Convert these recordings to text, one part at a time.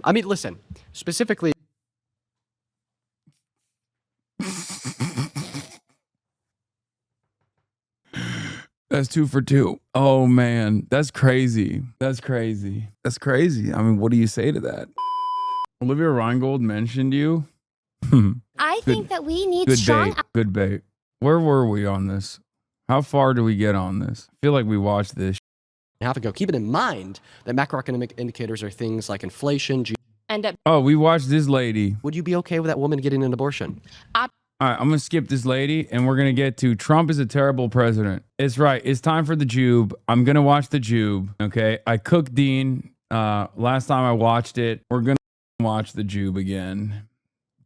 I mean, listen, specifically. That's 2 for 2. Oh man, that's crazy. That's crazy. That's crazy. I mean, what do you say to that? Olivia Reingold mentioned you. I think that we need good strong. bait. Good bait. Where were we on this? How far do we get on this? I feel like we watched this. Have to go. Keep it in mind that macroeconomic indicators are things like inflation. Oh, we watched this lady. Would you be okay with that woman getting an abortion? All right, I'm going to skip this lady, and we're going to get to Trump is a terrible president. It's right. It's time for the Jube. I'm going to watch the Jube, okay? I cooked Dean last time I watched it. We're going to watch the Jube again.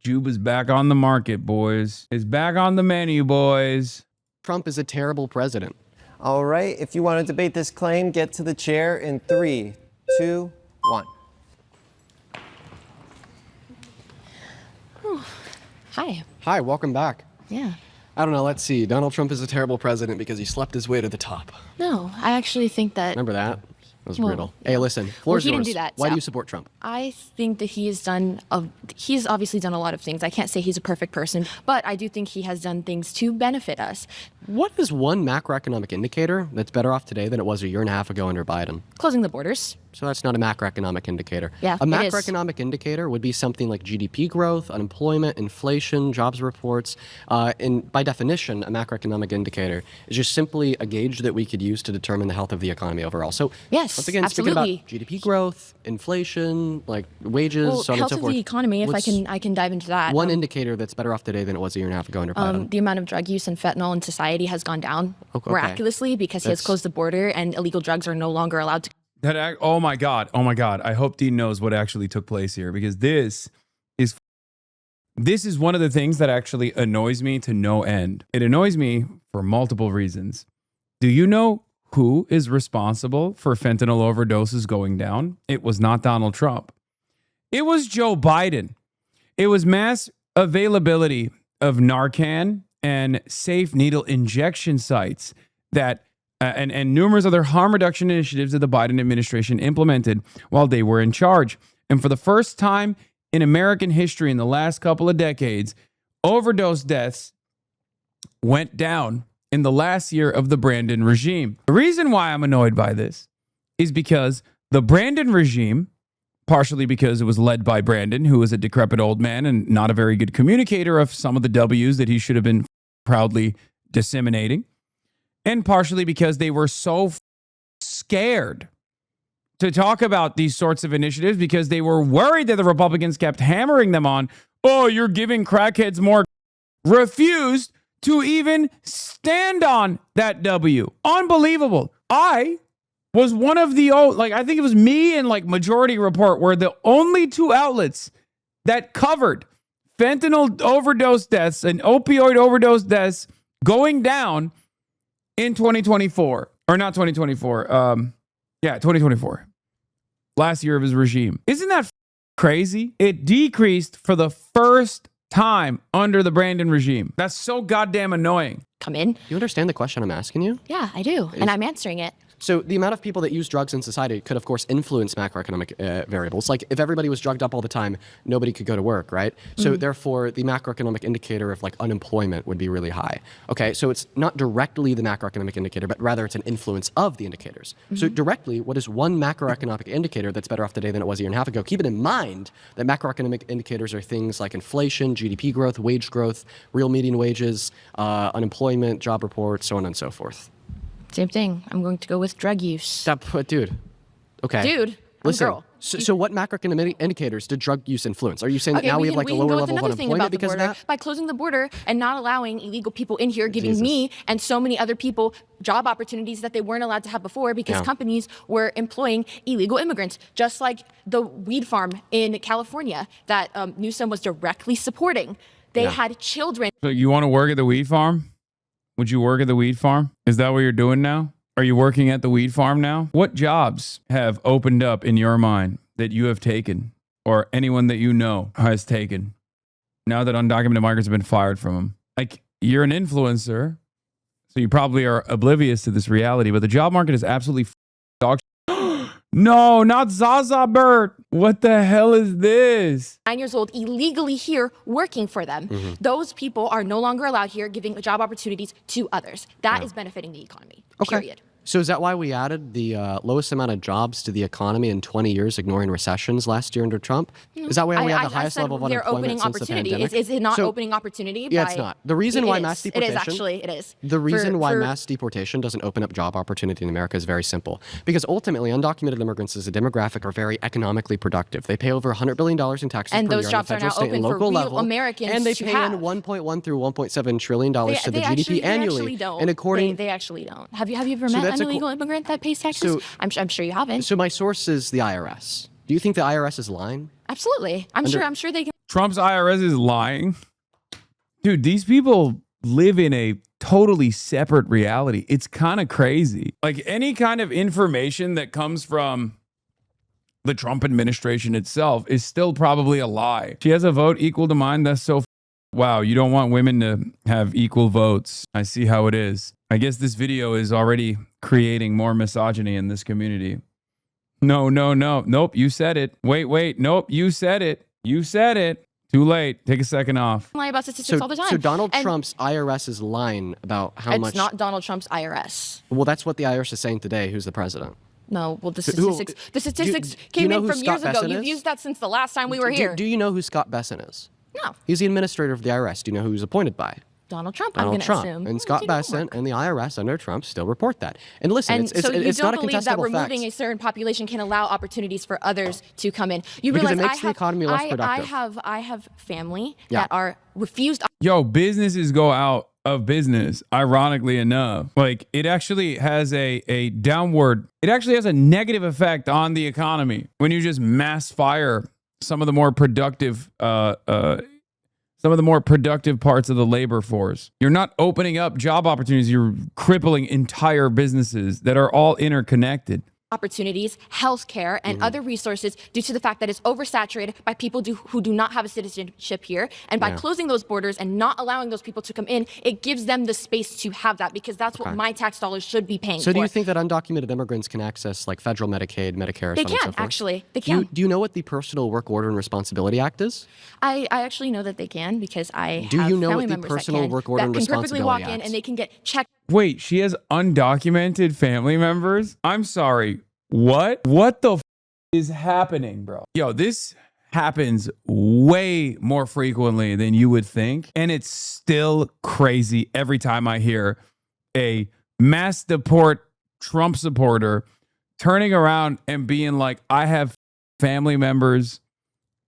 Jube is back on the market, boys. It's back on the menu, boys. Trump is a terrible president. All right, if you want to debate this claim, get to the chair in 3, 2, 1. Hi. Hi, welcome back. Yeah. I don't know, let's see. Donald Trump is a terrible president because he slept his way to the top. No, I actually think that. Remember that? That was Well, brutal. Hey, listen, floor's he yours. didn't do that, Why do so- you support Trump? I think that he's obviously done a lot of things. I can't say he's a perfect person, but I do think he has done things to benefit us. What is one macroeconomic indicator that's better off today than it was a year and a half ago under Biden? Closing the borders. So that's not a macroeconomic indicator. Yeah, a it is. macroeconomic indicator would be something like GDP growth, unemployment, inflation, jobs reports. And by definition, a macroeconomic indicator is just simply a gauge that we could use to determine the health of the economy overall. So Yes, once again, absolutely. speaking about GDP growth, inflation, like wages, Well, so on and health so of forth. the economy, if What's I can dive into that. one indicator that's better off today than it was a year and a half ago under Biden. The amount of drug use and fentanyl in society has gone down Okay. miraculously because he has That's- closed the border and illegal drugs are no longer allowed to. Oh my God. I hope Dean knows what actually took place here, because this is one of the things that actually annoys me to no end. It annoys me for multiple reasons. Do you know who is responsible for fentanyl overdoses going down? It was not Donald Trump. It was Joe Biden. It was mass availability of Narcan and safe needle injection sites that and numerous other harm reduction initiatives that the Biden administration implemented while they were in charge. And for the first time in American history in the last couple of decades, overdose deaths went down in the last year of the Brandon regime. The reason why I'm annoyed by this is because the Brandon regime, partially because it was led by Brandon, who was a decrepit old man and not a very good communicator of some of the W's that he should have been proudly disseminating, and partially because they were so scared to talk about these sorts of initiatives because they were worried that the Republicans kept hammering them on, oh, you're giving crackheads more, refused to even stand on that W. Unbelievable. I was one of the, I think it was me and Majority Report were the only two outlets that covered fentanyl overdose deaths and opioid overdose deaths going down in 2024, or not 2024. 2024. Last year of his regime. Isn't that crazy? It decreased for the first time under the Brandon regime. That's so goddamn annoying. Come in. You understand the question I'm asking you? Yeah, I do. And I'm answering it. So the amount of people that use drugs in society could, of course, influence macroeconomic variables. Like if everybody was drugged up all the time, nobody could go to work, right? So therefore, the macroeconomic indicator of unemployment would be really high. Okay, so it's not directly the macroeconomic indicator, but rather it's an influence of the indicators. So directly, what is one macroeconomic indicator that's better off today than it was a year and a half ago? Keep it in mind that macroeconomic indicators are things like inflation, GDP growth, wage growth, real median wages, unemployment, job reports, so on and so forth. Same thing. I'm going to go with drug use. Dude. Okay. Dude, I'm a Listen. girl. So what macroeconomic indicators did drug use influence? Are you saying that now we have a can lower go with level of another thing unemployment about the because of border. that? By closing the border and not allowing illegal people in here, giving Jesus. me and so many other people job opportunities that they weren't allowed to have before because Yeah. companies were employing illegal immigrants, just like the weed farm in California that Newsom was directly supporting. They Yeah. had children. So you want to work at the weed farm? Would you work at the weed farm? Is that what you're doing now? Are you working at the weed farm now? What jobs have opened up in your mind that you have taken or anyone that you know has taken now that undocumented migrants have been fired from them? Like, you're an influencer, so you probably are oblivious to this reality, but the job market is absolutely dog shit. No, not Zaza Bert. What the hell is this? 9 years old illegally here working for them. Those people are no longer allowed here, giving job opportunities to others. That is benefiting the economy, period. So is that why we added the lowest amount of jobs to the economy in 20 years, ignoring recessions last year under Trump? Is that why we have the highest level of they're unemployment opening since the opportunity. pandemic? Is it not opening opportunity? Yeah, it's not. The reason why mass It deportation... is actually, it is. The reason why mass deportation doesn't open up job opportunity in America is very simple. Because ultimately, undocumented immigrants as a demographic are very economically productive. They pay over $100 billion in taxes And per those year jobs on are the federal, now state, and open for local real level. Americans and they to pay have. in $1.1 through $1.7 trillion to the They GDP annually. actually don't. And according... They actually don't. Have you ever met that's an illegal immigrant that pays taxes? So- I'm sure you haven't. So my source is the IRS. Do you think the IRS is lying? Absolutely. I'm sure they can. Trump's IRS is lying. Dude, these people live in a totally separate reality. It's kind of crazy. Like any kind of information that comes from the Trump administration itself is still probably a lie. She has a vote equal to mine. That's so wow. You don't want women to have equal votes. I see how it is. I guess this video is already creating more misogyny in this community. No. Nope, you said it. Wait. Nope, you said it. You said it. Too late. Take a second off. Lie about statistics all the time. So Donald And Trump's IRS is lying about how much... It's not Donald Trump's IRS. Well, that's what the IRS is saying today. Who's the president? No, well, the Who- statistics do you came know in who from Scott years ago. Bessent You've is? used that since the last time we were here. Do you know who Scott Bessent is? No, He's the administrator of the IRS. Do you know who he's appointed by? Donald Trump. Donald I'm going Trump. to assume. And Scott Do your Bessent homework. and the IRS under Trump still report that. And listen, And it's so you not don't a believe that contestable removing fact. a certain population can allow opportunities for others to come in. You Because it realize makes the economy less productive. I have family Yeah. that are refused. Yo, businesses go out of business, ironically enough. Like it actually has a downward, it actually has a negative effect on the economy when you just mass fire some of the more productive parts of the labor force. You're not opening up job opportunities, you're crippling entire businesses that are all interconnected. Opportunities, healthcare, and other resources due to the fact that it's oversaturated by people who do not have a citizenship here. And by closing those borders and not allowing those people to come in, it gives them the space to have that because that's what my tax dollars should be paying for. So do you think that undocumented immigrants can access like federal Medicaid, Medicare, They so on and so can, forth? actually. They can. Do you know what the Personal Work Order and Responsibility Act is? I actually know that they can because I Do have you know family what the members Personal that can, Work Order and that can perfectly walk Responsibility in Act? and they can get checked. Wait, she has undocumented family members? I'm sorry. What the is happening, bro? Yo, this happens way more frequently than you would think. And it's still crazy every time I hear a mass deport Trump supporter turning around and being like, I have family members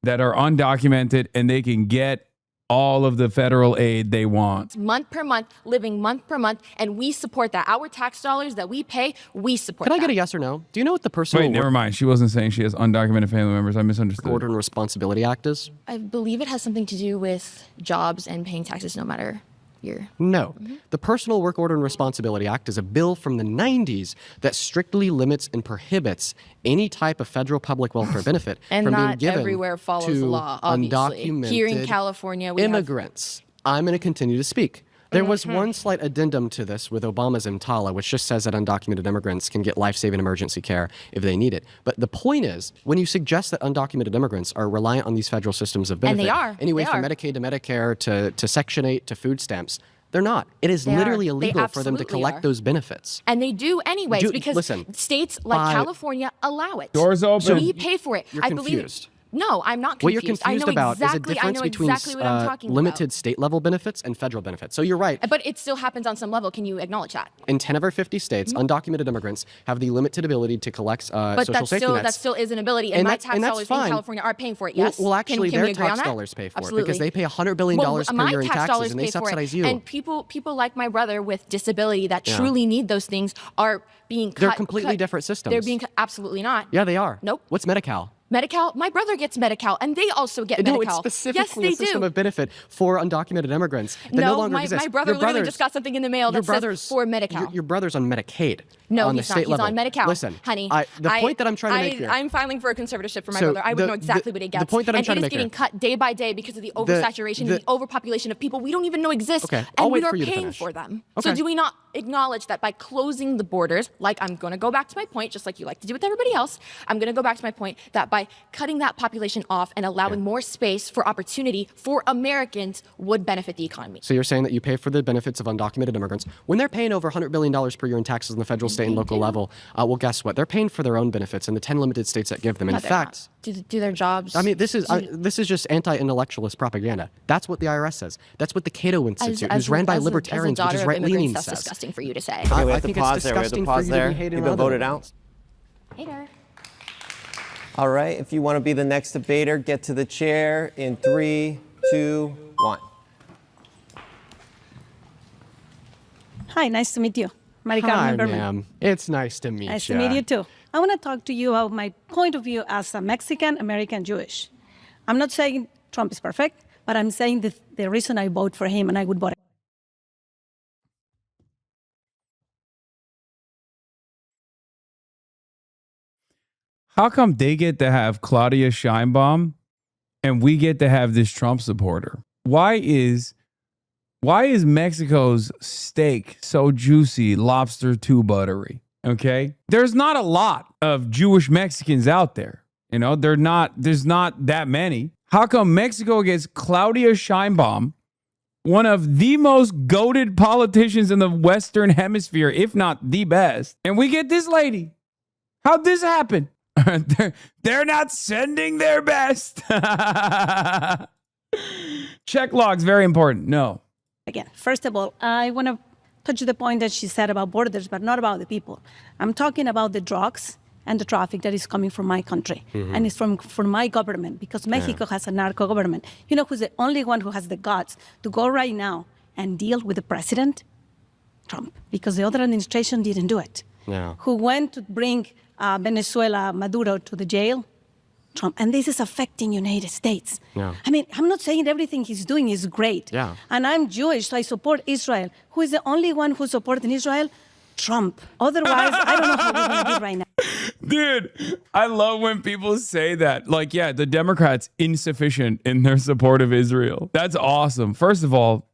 that are undocumented and they can get all of the federal aid they want. Month per month, living month per month, and we support that. Our tax dollars that we pay, we support Can I that. get a yes or no? Do you know what the Personal Wait, never mind. She wasn't saying she has undocumented family members. I Work misunderstood. Order and Responsibility Act is? I believe it has something to do with jobs and paying taxes no matter your... No. The Personal Work Order and Responsibility Act is a bill from the 90s that strictly limits and prohibits any type of federal public welfare benefit And from being not given everywhere follows to the law, obviously. undocumented Here in California, we have... immigrants. I'm going to continue to speak. There was one slight addendum to this with Obama's EMTALA, which just says that undocumented immigrants can get life-saving emergency care if they need it. But the point is, when you suggest that undocumented immigrants are reliant on these federal systems of benefit, And they are. anyway, They from are. Medicaid to Medicare to Section 8 to food stamps, they're not. It is They literally are. They illegal for them to absolutely collect are. those benefits. And they do anyways Do- because listen, states like by- California allow it. Doors open. We pay for it. You're I believe confused. No, I'm not What you're confused. confused I know about exactly, is a difference I know between exactly what I'm talking limited state-level benefits and federal benefits. So you're right. But it still happens on some level. Can you acknowledge that? In 10 of our 50 states, undocumented immigrants have the limited ability to collect But social safety nets. that still is an ability, and, And my that- tax and that's dollars fine. in California are paying for it. Yes. Well, actually, can their we agree on tax that? dollars pay for Absolutely. it because they pay $100 billion Well, per my year in tax taxes, dollars and they pay for subsidize it. you. And people like my brother with disability that truly need those things are being cut. They're completely different systems. They're being absolutely not. Yeah, they are. Nope. What's Medi-Cal? Medi-Cal? My brother gets Medi-Cal, and they also get No, Medi-Cal. it's specifically yes, a they system do. of benefit for undocumented immigrants that no longer exists. My brother Your literally brother's- just got something in the mail that says for Medi-Cal. Your brother's on Medicaid. No, on he's the not. state He's level. on Medi-Cal. Listen, honey. the point that I'm trying to make here. I'm filing for a conservatorship for my So brother. I would know exactly what he gets. The point that I'm and trying to it is make getting here. cut day by day because of the oversaturation and the overpopulation of people we don't even know exist. Okay, I'll and wait we are for you to paying finish. for them. Okay. So do we not acknowledge that by closing the borders, like I'm going to go back to my point, just like you like to do with everybody else, I'm going to go back to my point that by cutting that population off and allowing more space for opportunity for Americans would benefit the economy. So you're saying that you pay for the benefits of undocumented immigrants when they're paying over $100 billion per year in taxes on the federal, state, and local level. Well, guess what? They're paying for their own benefits in the 10 limited states that give them. In No, they're fact, not. Do their jobs. I mean, this is just anti-intellectualist propaganda. That's what the IRS says. That's what the Cato Institute, who's ran by libertarians, which is right-leaning, that's says. disgusting for you to say. Okay, we I have to think it's pause there. We have to disgusting for pause you to be there. hating You've been other voted people. out. Hater. All right, if you want to be the next debater, get to the chair in 3, 2, 1. Hi, nice to meet you. Hi, Carmen Berman. ma'am. It's nice to meet you. Nice to meet you too. I want to talk to you about my point of view as a Mexican, American, Jewish. I'm not saying Trump is perfect, but I'm saying the reason I vote for him and I would vote. How come they get to have Claudia Sheinbaum and we get to have this Trump supporter? Why is Mexico's steak so juicy, lobster too buttery? Okay? There's not a lot of Jewish Mexicans out there. You know, there's not that many. How come Mexico gets Claudia Sheinbaum, one of the most goated politicians in the Western Hemisphere, if not the best, and we get this lady? How'd this happen? They're not sending their best. Check logs, very important. No. Again, first of all, I want to touch the point that she said about borders, but not about the people. I'm talking about the drugs and the traffic that is coming from my country. And it's from my government, because Mexico has a narco government. You know who's the only one who has the guts to go right now and deal with the president? Trump, because the other administration didn't do it. Yeah. Who went to bring Venezuela, Maduro to the jail? Trump. And this is affecting United States. Yeah. I mean, I'm not saying everything he's doing is great. Yeah. And I'm Jewish, so I support Israel. Who is the only one who's supporting Israel? Trump. Otherwise, I don't know how we're going to do right now. Dude, I love when people say that. Like, yeah, the Democrats insufficient in their support of Israel. That's awesome. First of all,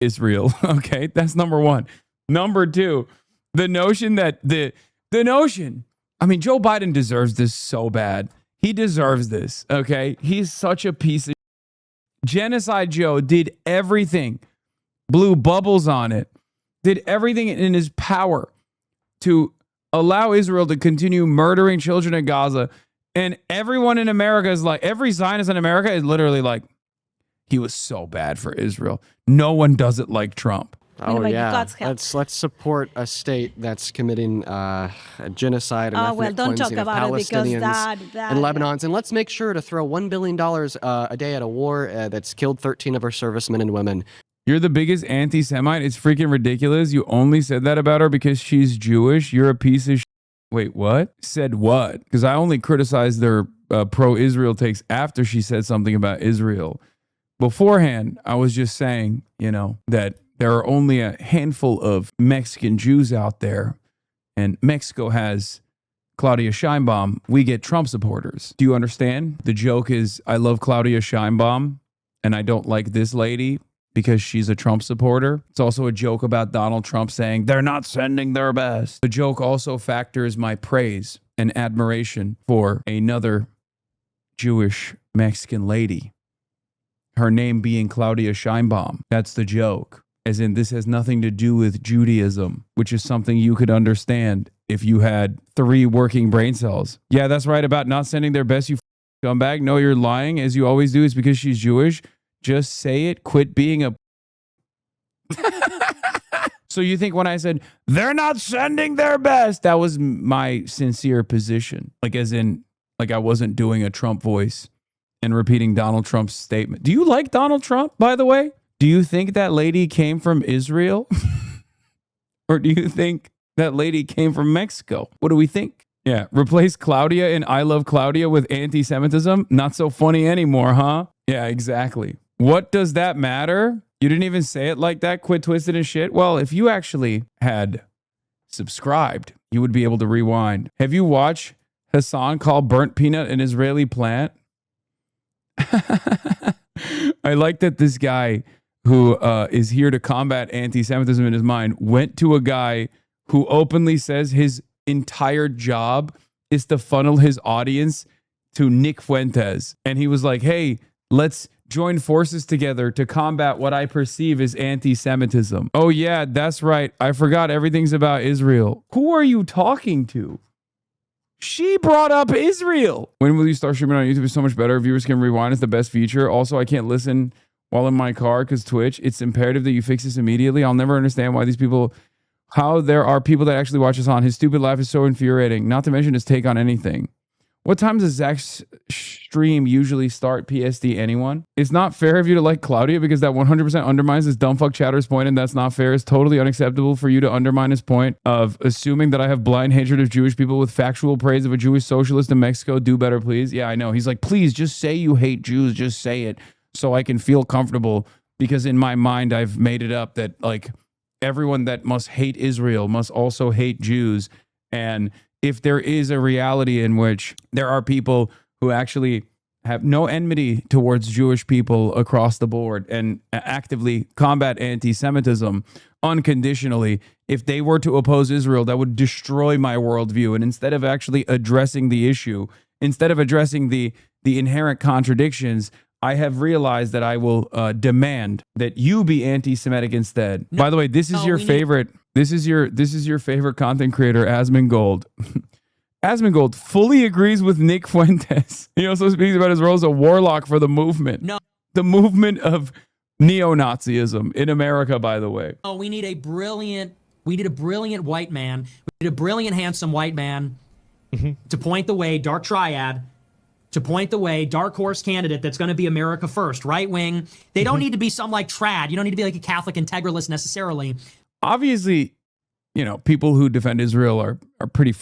Israel. Okay, that's number one. Number two, the notion that the notion. I mean, Joe Biden deserves this so bad. He deserves this. Okay, he's such a piece of Genocide Joe did everything, blew bubbles on it, did everything in his power to allow Israel to continue murdering children in Gaza. And everyone in America is like, every Zionist in America is literally like, he was so bad for Israel. No one does it like Trump. Oh Anyway, yeah, God's help. let's support a state that's committing a genocide and Oh, ethnic well, don't talk cleansing of about it because Palestinians that- and Lebanons, and let's make sure to throw $1 billion a day at a war that's killed 13 of our servicemen and women. You're the biggest anti-Semite. It's freaking ridiculous. You only said that about her because she's Jewish. You're a piece of Wait, what? Said what? Because I only criticized their pro-Israel takes after she said something about Israel. Beforehand, I was just saying, that there are only a handful of Mexican Jews out there, and Mexico has Claudia Sheinbaum. We get Trump supporters. Do you understand? The joke is, I love Claudia Sheinbaum, and I don't like this lady because she's a Trump supporter. It's also a joke about Donald Trump saying they're not sending their best. The joke also factors my praise and admiration for another Jewish Mexican lady, her name being Claudia Sheinbaum. That's the joke. As in, this has nothing to do with Judaism, which is something you could understand if you had 3 working brain cells. Yeah, that's right about not sending their best, you scumbag. No, you're lying, as you always do. It's because she's Jewish. Just say it. Quit being a... So you think when I said, they're not sending their best, that was my sincere position. Like as in, like I wasn't doing a Trump voice and repeating Donald Trump's statement. Do you like Donald Trump, by the way? Do you think that lady came from Israel? Or do you think that lady came from Mexico? What do we think? Yeah, replace Claudia in I Love Claudia with anti-Semitism? Not so funny anymore, huh? Yeah, exactly. What does that matter? You didn't even say it like that, quit twisted and shit? Well, if you actually had subscribed, you would be able to rewind. Have you watched Hassan call burnt peanut an Israeli plant? I like that this guy who is here to combat anti-Semitism in his mind went to a guy who openly says his entire job is to funnel his audience to Nick Fuentes. And he was like, hey, let's join forces together to combat what I perceive as anti-Semitism. Oh yeah, that's right. I forgot everything's about Israel. Who are you talking to? She brought up Israel. When will you start streaming on YouTube? It's so much better. Viewers can rewind. It's the best feature. Also, I can't listen while in my car because Twitch. It's imperative that you fix this immediately. I'll never understand why these people, how there are people that actually watch us on. His stupid laugh is so infuriating. Not to mention his take on anything. What time does Zach's stream usually start, PSD? Anyone? It's not fair of you to like Claudia because that 100% undermines this dumbfuck chatter's point, and that's not fair. It's totally unacceptable for you to undermine his point of assuming that I have blind hatred of Jewish people with factual praise of a Jewish socialist in Mexico. Do better, please. Yeah, I know. He's like, please just say you hate Jews. Just say it so I can feel comfortable because in my mind, I've made it up that like everyone that must hate Israel must also hate Jews. And if there is a reality in which there are people who actually have no enmity towards Jewish people across the board and actively combat anti-Semitism unconditionally, if they were to oppose Israel, that would destroy my worldview. And instead of actually addressing the issue, instead of addressing the inherent contradictions, I have realized that I will demand that you be anti-Semitic instead. No, by the way, this is your favorite. This is your favorite content creator, Asmongold. Asmongold fully agrees with Nick Fuentes. He also speaks about his role as a warlock for the movement. No, the movement of neo-Nazism in America. By the way, oh, we need a brilliant white man. We need a brilliant, handsome white man to point the way. Dark Triad. To point the way, dark horse candidate that's going to be America first, right wing. They don't need to be some like trad. You don't need to be like a Catholic integralist necessarily. Obviously, you know, people who defend Israel are pretty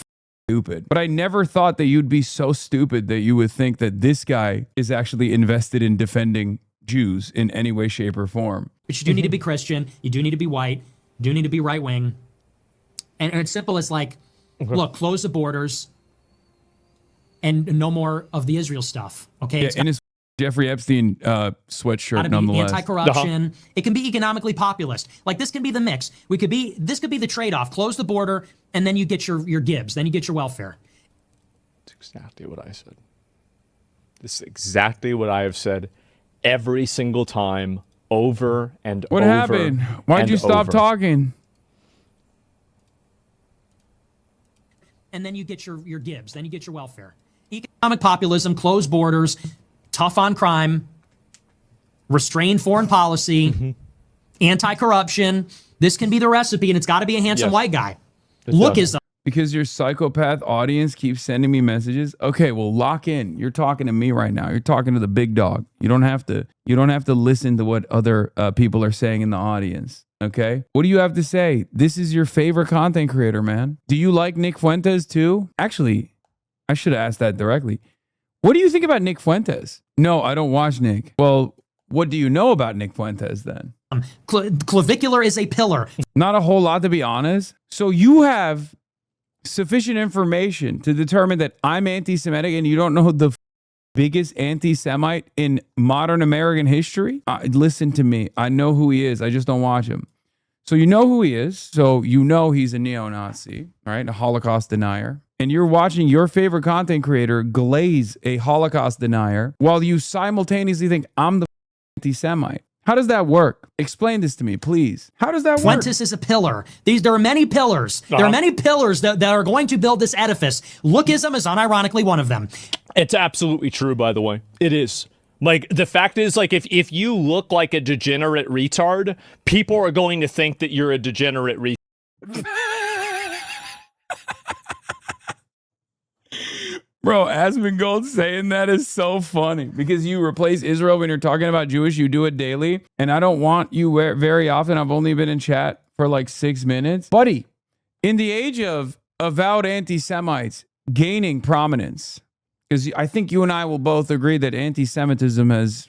stupid. But I never thought that you'd be so stupid that you would think that this guy is actually invested in defending Jews in any way, shape, or form. But you do need to be Christian. You do need to be white. You do need to be right wing. And it's simple as like, look, close the borders. And no more of the Israel stuff. Okay. Yeah, and his Jeffrey Epstein sweatshirt, nonetheless. Anti-corruption. It can be economically populist. Like this can be the mix. This could be the trade-off. Close the border, and then you get your Gibbs. Then you get your welfare. That's exactly what I said. This is exactly what I have said every single time, over and over. What happened? Why'd you stop talking? And then you get your Gibbs. Then you get your welfare. Economic populism, closed borders, tough on crime, restrained foreign policy, anti-corruption. This can be the recipe, and it's got to be a handsome white guy. Lookism. Because your psychopath audience keeps sending me messages. Okay, well, lock in. You're talking to me right now. You're talking to the big dog. You don't have to listen to what other people are saying in the audience. Okay? What do you have to say? This is your favorite content creator, man. Do you like Nick Fuentes too? Actually, I should have asked that directly. What do you think about Nick Fuentes? No, I don't watch Nick. Well, what do you know about Nick Fuentes then? Clavicular is a pillar. Not a whole lot, to be honest. So you have sufficient information to determine that I'm anti-Semitic and you don't know the biggest anti-Semite in modern American history? Listen to me. I know who he is. I just don't watch him. So you know who he is. So you know he's a neo-Nazi, right? A Holocaust denier. And you're watching your favorite content creator glaze a Holocaust denier while you simultaneously think I'm the anti-Semite. How does that work? Explain this to me, please. How does that work? Fuentes is a pillar. There are many pillars. There are many pillars that are going to build this edifice. Lookism is unironically one of them. It's absolutely true, by the way. It is. Like, the fact is, like, if you look like a degenerate retard, people are going to think that you're a degenerate retard. Bro, Asmongold saying that is so funny because you replace Israel when you're talking about Jewish. You do it daily. And I don't want you very often. I've only been in chat for like 6 minutes. Buddy, in the age of avowed anti-Semites, gaining prominence, because I think you and I will both agree that anti-Semitism has,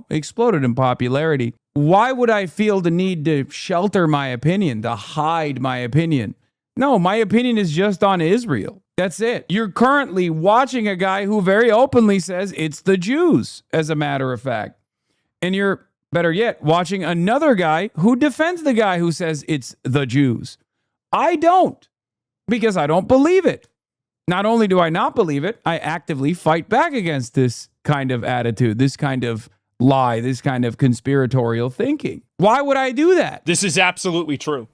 exploded in popularity. Why would I feel the need to shelter my opinion, to hide my opinion? No, my opinion is just on Israel. That's it. You're currently watching a guy who very openly says it's the Jews, as a matter of fact. And you're, better yet, watching another guy who defends the guy who says it's the Jews. I don't, because I don't believe it. Not only do I not believe it, I actively fight back against this kind of attitude, this kind of lie, this kind of conspiratorial thinking. Why would I do that? This is absolutely true.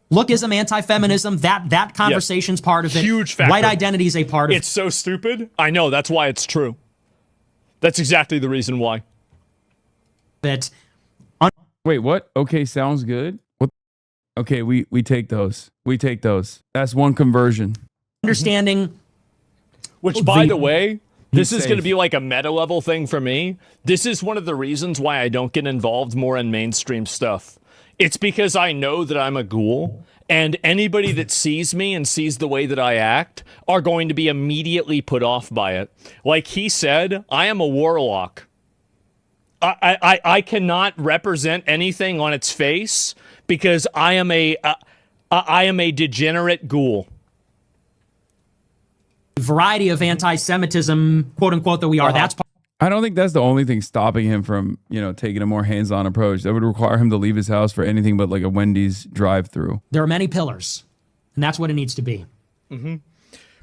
Lookism, anti-feminism, that conversation's part of it. Huge factor. White identity is a part of it. It's so stupid. I know. That's why it's true. That's exactly the reason why. Wait, what? Okay, sounds good. What? Okay, we take those. We take those. That's one conversion. Understanding. Which, by the way, this is safe. going to be like a meta level thing for me. This is one of the reasons why I don't get involved more in mainstream stuff. It's because I know that I'm a ghoul, and anybody that sees me and sees the way that I act are going to be immediately put off by it. Like he said, I am a warlock. I cannot represent anything on its face because I am a degenerate ghoul. Variety of anti-Semitism, quote unquote, that we are. That's part. I don't think that's the only thing stopping him from, taking a more hands-on approach. That would require him to leave his house for anything but like a Wendy's drive-through. There are many pillars, and that's what it needs to be. Mm-hmm.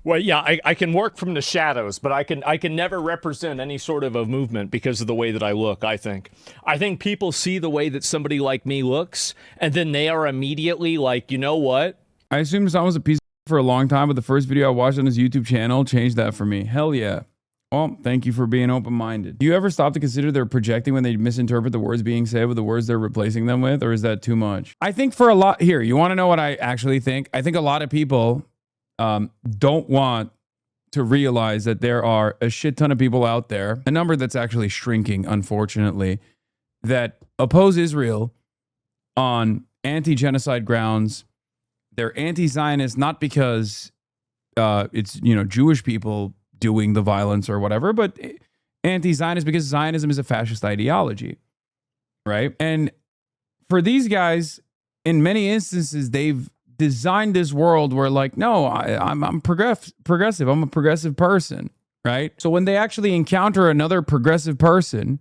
Well, yeah, I can work from the shadows, but I can never represent any sort of a movement because of the way that I look, I think. I think people see the way that somebody like me looks, and then they are immediately like, you know what? I assumed Hassan was a piece of for a long time, but the first video I watched on his YouTube channel changed that for me. Hell yeah. Well, thank you for being open-minded. Do you ever stop to consider they're projecting when they misinterpret the words being said with the words they're replacing them with, or is that too much? I think for a lot... Here, you want to know what I actually think? I think a lot of people don't want to realize that there are a shit ton of people out there, a number that's actually shrinking, unfortunately, that oppose Israel on anti-genocide grounds. They're anti-Zionist not because it's, Jewish people doing the violence or whatever, but anti-Zionist because Zionism is a fascist ideology, right? And for these guys, in many instances, they've designed this world where like, no, I'm progressive. I'm a progressive person, right? So when they actually encounter another progressive person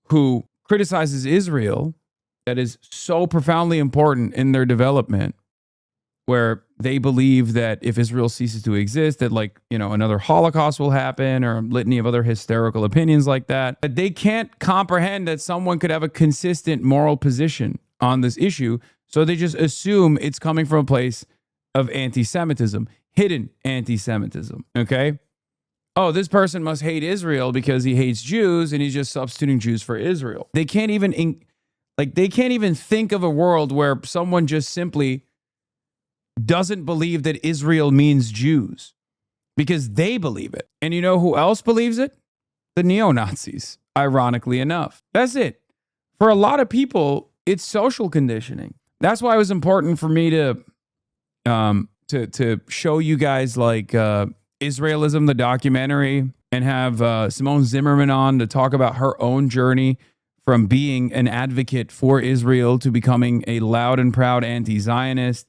who criticizes Israel, that is so profoundly important in their development, where they believe that if Israel ceases to exist, that another Holocaust will happen, or a litany of other hysterical opinions like that. But they can't comprehend that someone could have a consistent moral position on this issue. So they just assume it's coming from a place of anti-Semitism, hidden anti-Semitism. Okay. Oh, this person must hate Israel because he hates Jews and he's just substituting Jews for Israel. They can't even think of a world where someone just simply doesn't believe that Israel means Jews because they believe it. And you know who else believes it? The neo-Nazis, ironically enough. That's it. For a lot of people, it's social conditioning. That's why it was important for me to show you guys like Israelism, the documentary, and have Simone Zimmerman on to talk about her own journey from being an advocate for Israel to becoming a loud and proud anti-Zionist.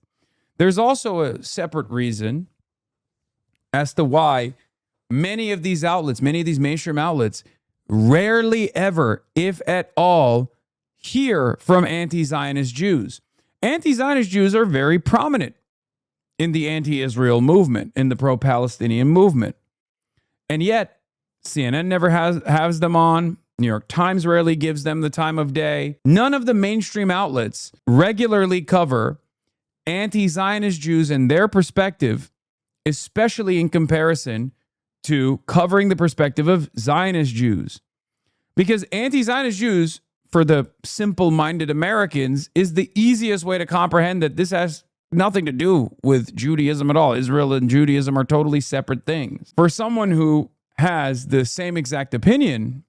There's also a separate reason as to why many of these outlets, many of these mainstream outlets, rarely ever, if at all, hear from anti-Zionist Jews. Anti-Zionist Jews are very prominent in the anti-Israel movement, in the pro-Palestinian movement. And yet, CNN never has them on. New York Times rarely gives them the time of day. None of the mainstream outlets regularly cover anti-Zionist Jews and their perspective, especially in comparison to covering the perspective of Zionist Jews. Because anti-Zionist Jews, for the simple-minded Americans, is the easiest way to comprehend that this has nothing to do with Judaism at all. Israel and Judaism are totally separate things. For someone who has the same exact opinion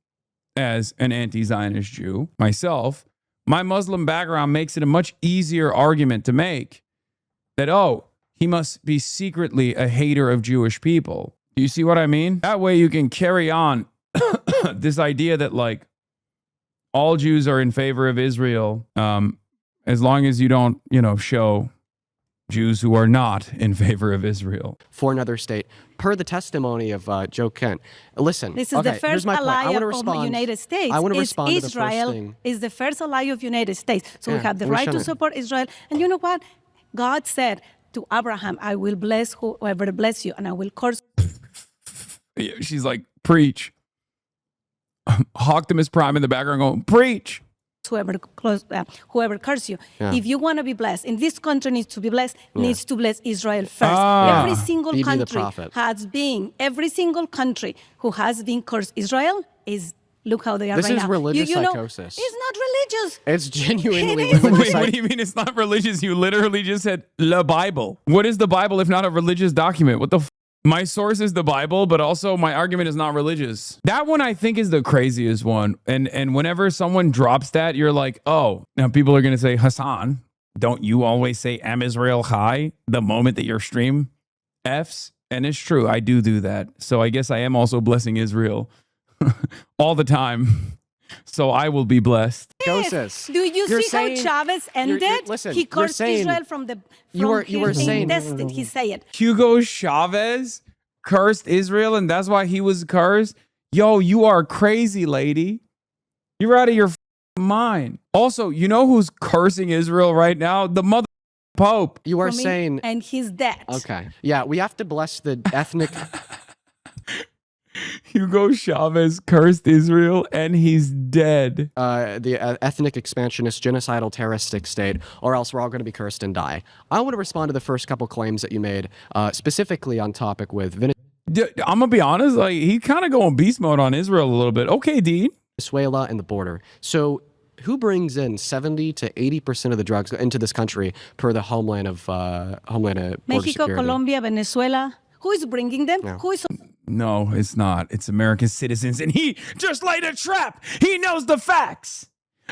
as an anti-Zionist Jew, myself, my Muslim background makes it a much easier argument to make that, he must be secretly a hater of Jewish people. Do you see what I mean? That way you can carry on this idea that like all Jews are in favor of Israel, as long as you don't, show Jews who are not in favor of Israel. For another state, per the testimony of Joe Kent. Listen, This is the here's first my point. I ally want to of the respond. United States. I want to Is respond to the Israel first thing. is the first ally of United States. So we Yeah, have the we're right to showing- support Israel. And you know what? God said to Abraham, I will bless whoever bless you, and I will curse She's like, preach. Optimus Prime in the background going, preach. whoever curse you. Yeah. If you want to be blessed, and this country needs to be blessed, needs to bless Israel first. Ah. Every single Bibi the country prophet. every single country who has been cursed Israel is, look how they are This right is now. religious you know, psychosis. It's not religious. It's genuinely It is religious. Wait, what do you mean it's not religious? You literally just said the Bible. What is the Bible if not a religious document? What the My source is the Bible, but also my argument is not religious. That one I think is the craziest one. And whenever someone drops that, you're like, oh, now people are going to say, Hasan, don't you always say Am Israel Chai the moment that your stream Fs? And it's true, I do that. So I guess I am also blessing Israel all the time. So I will be blessed. Psychosis. Do you You're see how saying- Chavez ended? listen, He you're cursed saying- Israel from the you were his saying- intestine. He said it. Hugo Chavez cursed Israel and that's why he was cursed. Yo, you are crazy, lady. You're out of your mind. Also, you know who's cursing Israel right now? The mother Pope. You are From him, saying, and he's dead. okay. Yeah, we have to bless the ethnic. Hugo Chavez cursed Israel and he's dead. Ethnic expansionist, genocidal, terroristic state, or else we're all going to be cursed and die. I want to respond to the first couple claims that you made, specifically on topic with I'm gonna be honest, like he's kind of going beast mode on Israel a little bit. Okay, Dean. Venezuela and the border. So who brings in 70 to 80% of the drugs into this country per the Homeland Border Mexico, Security? Colombia, Venezuela. Who is bringing them? Who is No, it's not. It's American citizens, and he just laid a trap. He knows the facts.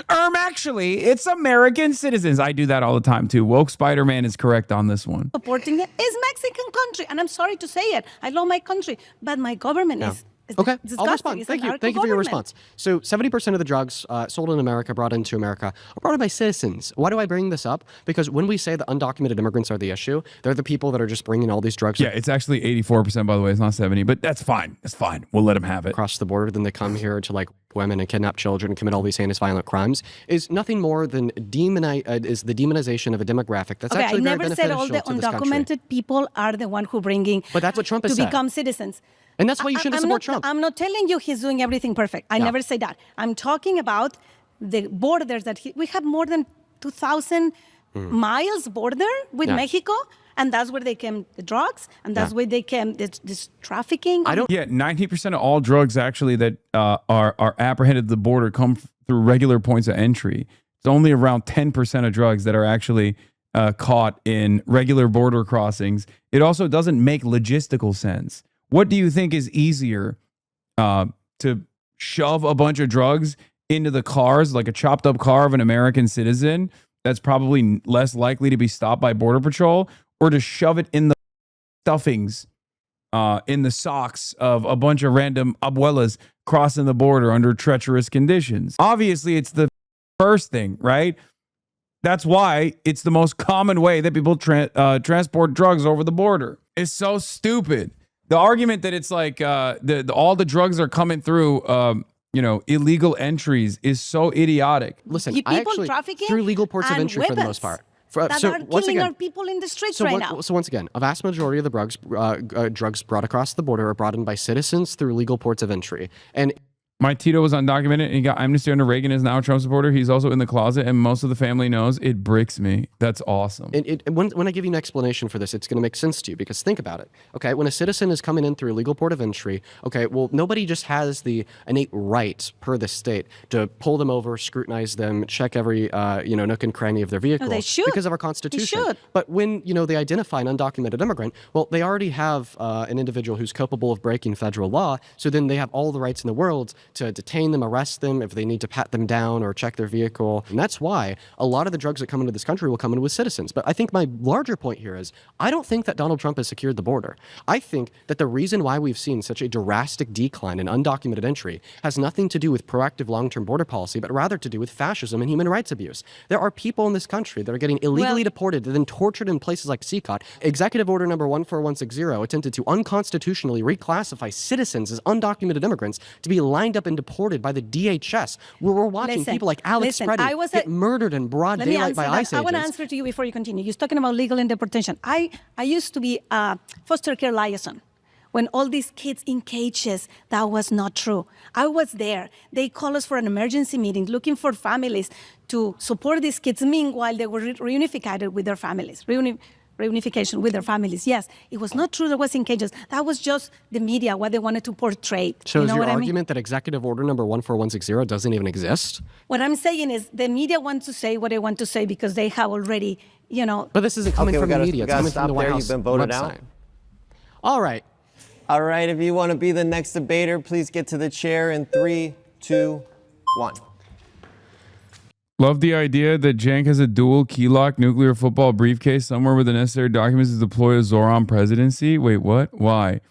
Actually, it's American citizens. I do that all the time too. Woke Spider-Man is correct on this one. supporting them? Is Mexican country. And I'm sorry to say it. I love my country, but my government is Okay, disgusting. I'll respond. It's Thank an you. Thank you for your narco-government. response. So 70% of the drugs sold in America, brought into America, are brought in by citizens. Why do I bring this up? Because when we say that undocumented immigrants are the issue, they're the people that are just bringing all these drugs Yeah, it's actually 84%, by the way. It's not 70, but that's fine. That's fine. We'll let him have it. across the border, then they come here to like women and kidnap children and commit all these heinous violent crimes, is nothing more than the demonization of a demographic that's Okay, I actually very never said all beneficial the to this country. undocumented people are the one who bringing But that's what Trump has to said. become citizens. And that's why you shouldn't support Trump. I'm not telling you he's doing everything perfect. I never say that. I'm talking about the borders that we have more than 2,000 miles border with Yeah. Mexico, and that's where they came the drugs, and that's where they came this trafficking. Yeah, 90% of all drugs actually that are apprehended at the border come through regular points of entry. It's only around 10% of drugs that are actually caught in regular border crossings. It also doesn't make logistical sense. What do you think is easier, to shove a bunch of drugs into the cars, like a chopped up car of an American citizen that's probably less likely to be stopped by Border Patrol, or to shove it in the stuffings, in the socks of a bunch of random abuelas crossing the border under treacherous conditions? Obviously, it's the first thing, right? That's why it's the most common way that people transport drugs over the border. It's so stupid. The argument that it's like all the drugs are coming through, illegal entries is so idiotic. Listen, People I actually trafficking through legal ports of and entry for the most weapons part. that are killing our people in the streets right now. So once again, a vast majority of the drugs brought across the border are brought in by citizens through legal ports of entry. And My Tito was undocumented and he got amnesty under Reagan, is now a Trump supporter. He's also in the closet and most of the family knows. It bricks me. That's awesome. when I give you an explanation for this, it's going to make sense to you, because think about it. Okay, when a citizen is coming in through a legal port of entry, okay, well, nobody just has the innate right per the state to pull them over, scrutinize them, check every nook and cranny of their vehicle. they should. Because of our Constitution. should. But when they identify an undocumented immigrant, well, they already have an individual who's capable of breaking federal law. So then they have all the rights in the world to detain them, arrest them, if they need to pat them down or check their vehicle. And that's why a lot of the drugs that come into this country will come in with citizens. But I think my larger point here is I don't think that Donald Trump has secured the border. I think that the reason why we've seen such a drastic decline in undocumented entry has nothing to do with proactive long-term border policy, but rather to do with fascism and human rights abuse. There are people in this country that are getting illegally deported and then tortured in places like CCOT. Executive Order number 14160 attempted to unconstitutionally reclassify citizens as undocumented immigrants to be lined up and deported by the DHS, where we're watching people like Alex Preddy get murdered in broad daylight by ICE agents. I want to answer to you before you continue. You're talking about legal and deportation. I used to be a foster care liaison. When all these kids in cages, that was not true. I was there. They called us for an emergency meeting looking for families to support these kids. Meanwhile, they were reunified with their families. Reunification with their families. Yes, it was not true that was in cages. That was just the media, what they wanted to portray. So is your argument that Executive Order number 14160 doesn't even exist? What I'm saying is the media want to say what they want to say because they have already, But this isn't coming from the media. It's coming from the White House You've been voted website. out. All right. All right, if you want to be the next debater, please get to the chair in 3, 2, 1. Love the idea that Jank has a dual key lock nuclear football briefcase somewhere with the necessary documents to deploy a Zoran presidency. Wait, what? Why?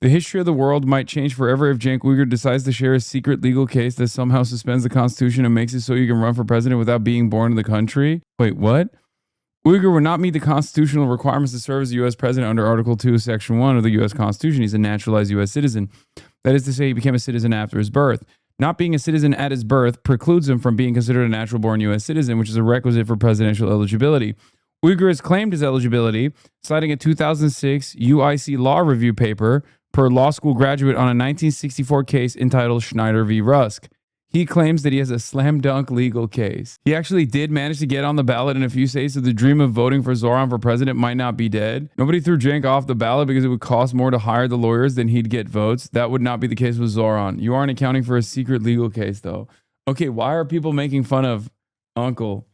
The history of the world might change forever if Cenk Uygur decides to share a secret legal case that somehow suspends the Constitution and makes it so you can run for president without being born in the country. Wait, what? Uygur would not meet the constitutional requirements to serve as a U.S. president under Article 2, Section 1 of the U.S. Constitution. He's a naturalized U.S. citizen. That is to say, he became a citizen after his birth. Not being a citizen at his birth precludes him from being considered a natural-born U.S. citizen, which is a requisite for presidential eligibility. Uygur has claimed his eligibility, citing a 2006 UIC law review paper per law school graduate on a 1964 case entitled Schneider v. Rusk. He claims that he has a slam dunk legal case. He actually did manage to get on the ballot in a few states, so the dream of voting for Zoran for president might not be dead. Nobody threw Cenk off the ballot because it would cost more to hire the lawyers than he'd get votes. That would not be the case with Zoran. You aren't accounting for a secret legal case, though. Okay, why are people making fun of Uncle?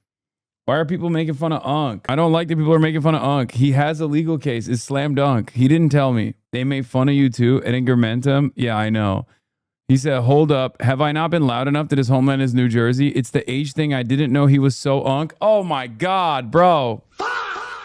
Why are people making fun of Unc? I don't like that people are making fun of Unc. He has a legal case. It's slam dunk. He didn't tell me. They made fun of you too. And Ingermentum, yeah, I know. He said, hold up. Have I not been loud enough that his homeland is New Jersey? It's the age thing. I didn't know he was so Unc. Oh my God, bro.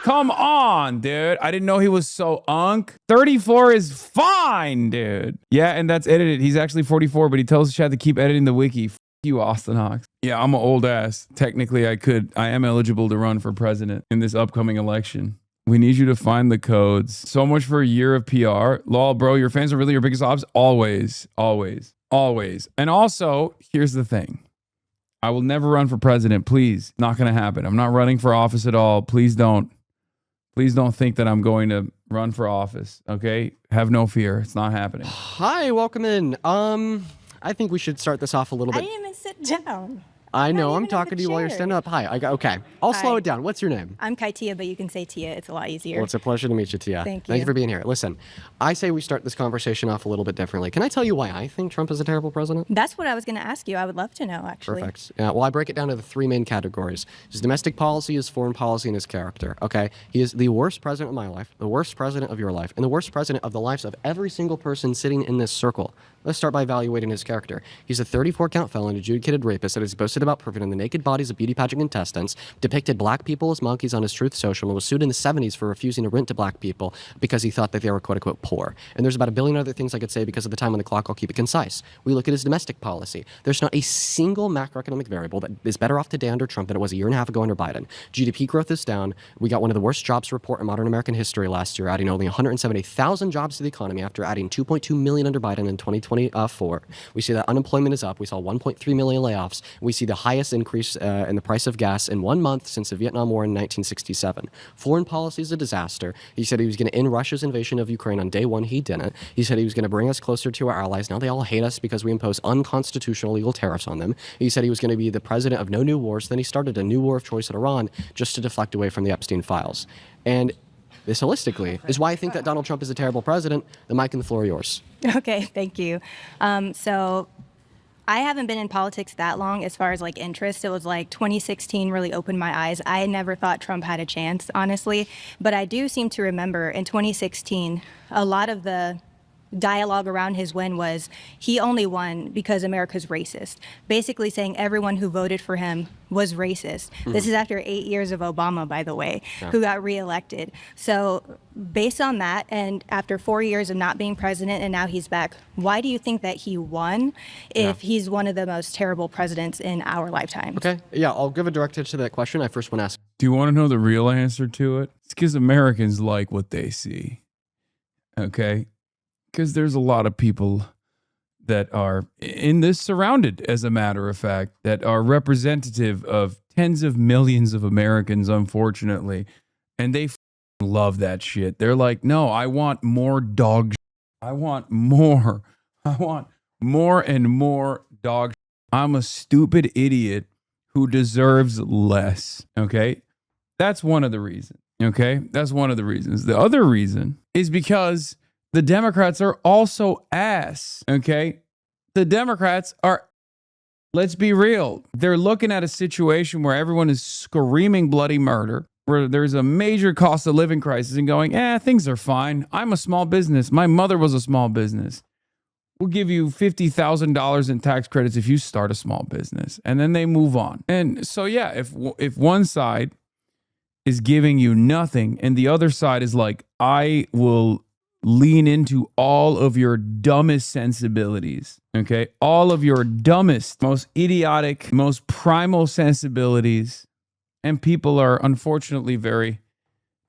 Come on, dude. I didn't know he was so Unc. 34 is fine, dude. Yeah, and that's edited. He's actually 44, but he tells Chad to keep editing the wiki. F you, Austin Hawks. Yeah, I'm an old ass. Technically, I am eligible to run for president in this upcoming election. We need you to find the codes. So much for a year of PR. Lol, bro, your fans are really your biggest obs? Always, always, always. And also, here's the thing. I will never run for president, please. Not going to happen. I'm not running for office at all. Please don't. Please don't think that I'm going to run for office, okay? Have no fear. It's not happening. Hi, welcome in. I think we should start this off a little bit. I didn't even sit down. I know, I'm talking to you while you're standing up. Hi, okay. I'll slow it down. What's your name? I'm Kaitia, but you can say Tia. It's a lot easier. Well, it's a pleasure to meet you, Tia. Thank Thank you. you for being here. Listen, I say we start this conversation off a little bit differently. Can I tell you why I think Trump is a terrible president? That's what I was going to ask you. I would love to know, actually. Perfect. Yeah, well, I break it down to the three main categories. His domestic policy, his foreign policy, and his character, okay? He is the worst president of my life, the worst president of your life, and the worst president of the lives of every single person sitting in this circle. Let's start by evaluating his character. He's a 34-count felon, adjudicated rapist that has boasted about profiting the naked bodies of beauty pageant contestants, depicted black people as monkeys on his Truth Social, and was sued in the 70s for refusing to rent to black people because he thought that they were quote-unquote poor. And there's about a billion other things I could say because of the time on the clock. I'll keep it concise. We look at his domestic policy. There's not a single macroeconomic variable that is better off today under Trump than it was a year and a half ago under Biden. GDP growth is down. We got one of the worst jobs report in modern American history last year, adding only 170,000 jobs to the economy after adding 2.2 million under Biden in 2024. We see that unemployment is up. We saw 1.3 million layoffs. We see the highest increase in the price of gas in 1 month since the Vietnam War in 1967. Foreign policy is a disaster. He said he was going to end Russia's invasion of Ukraine on day one. He didn't. He said he was going to bring us closer to our allies. Now they all hate us because we impose unconstitutional legal tariffs on them. He said he was going to be the president of no new wars. Then he started a new war of choice at Iran just to deflect away from the Epstein files. And this holistically is why I think that Donald Trump is a terrible president. The mic and the floor are yours. Okay, thank you. So I haven't been in politics that long as far as like interest. It was like 2016 really opened my eyes. I never thought Trump had a chance, honestly. But I do seem to remember in 2016, a lot of the dialogue around his win was he only won because America's racist, basically saying everyone who voted for him was racist. This is after 8 years of Obama, by the way, who got reelected. So based on that, and after 4 years of not being president and now he's back, why do you think that he won if he's one of the most terrible presidents in our lifetime? Okay, yeah, I'll give a direct answer to that question. I first want to ask. Do you want to know the real answer to it? It's because Americans like what they see. Okay? Because there's a lot of people that are in this surrounded, as a matter of fact, that are representative of tens of millions of Americans, unfortunately. And they love that shit. They're like, no, I want more dog shit. I want more. I want more and more dog shit. I'm a stupid idiot who deserves less. Okay? That's one of the reasons. Okay? That's one of the reasons. The other reason is because the Democrats are also ass, okay? The Democrats are, let's be real, they're looking at a situation where everyone is screaming bloody murder, where there's a major cost of living crisis and going, things are fine. I'm a small business. My mother was a small business. We'll give you $50,000 in tax credits if you start a small business. And then they move on. And so, yeah, if one side is giving you nothing and the other side is like, I will lean into all of your dumbest sensibilities, okay? All of your dumbest, most idiotic, most primal sensibilities. And people are unfortunately very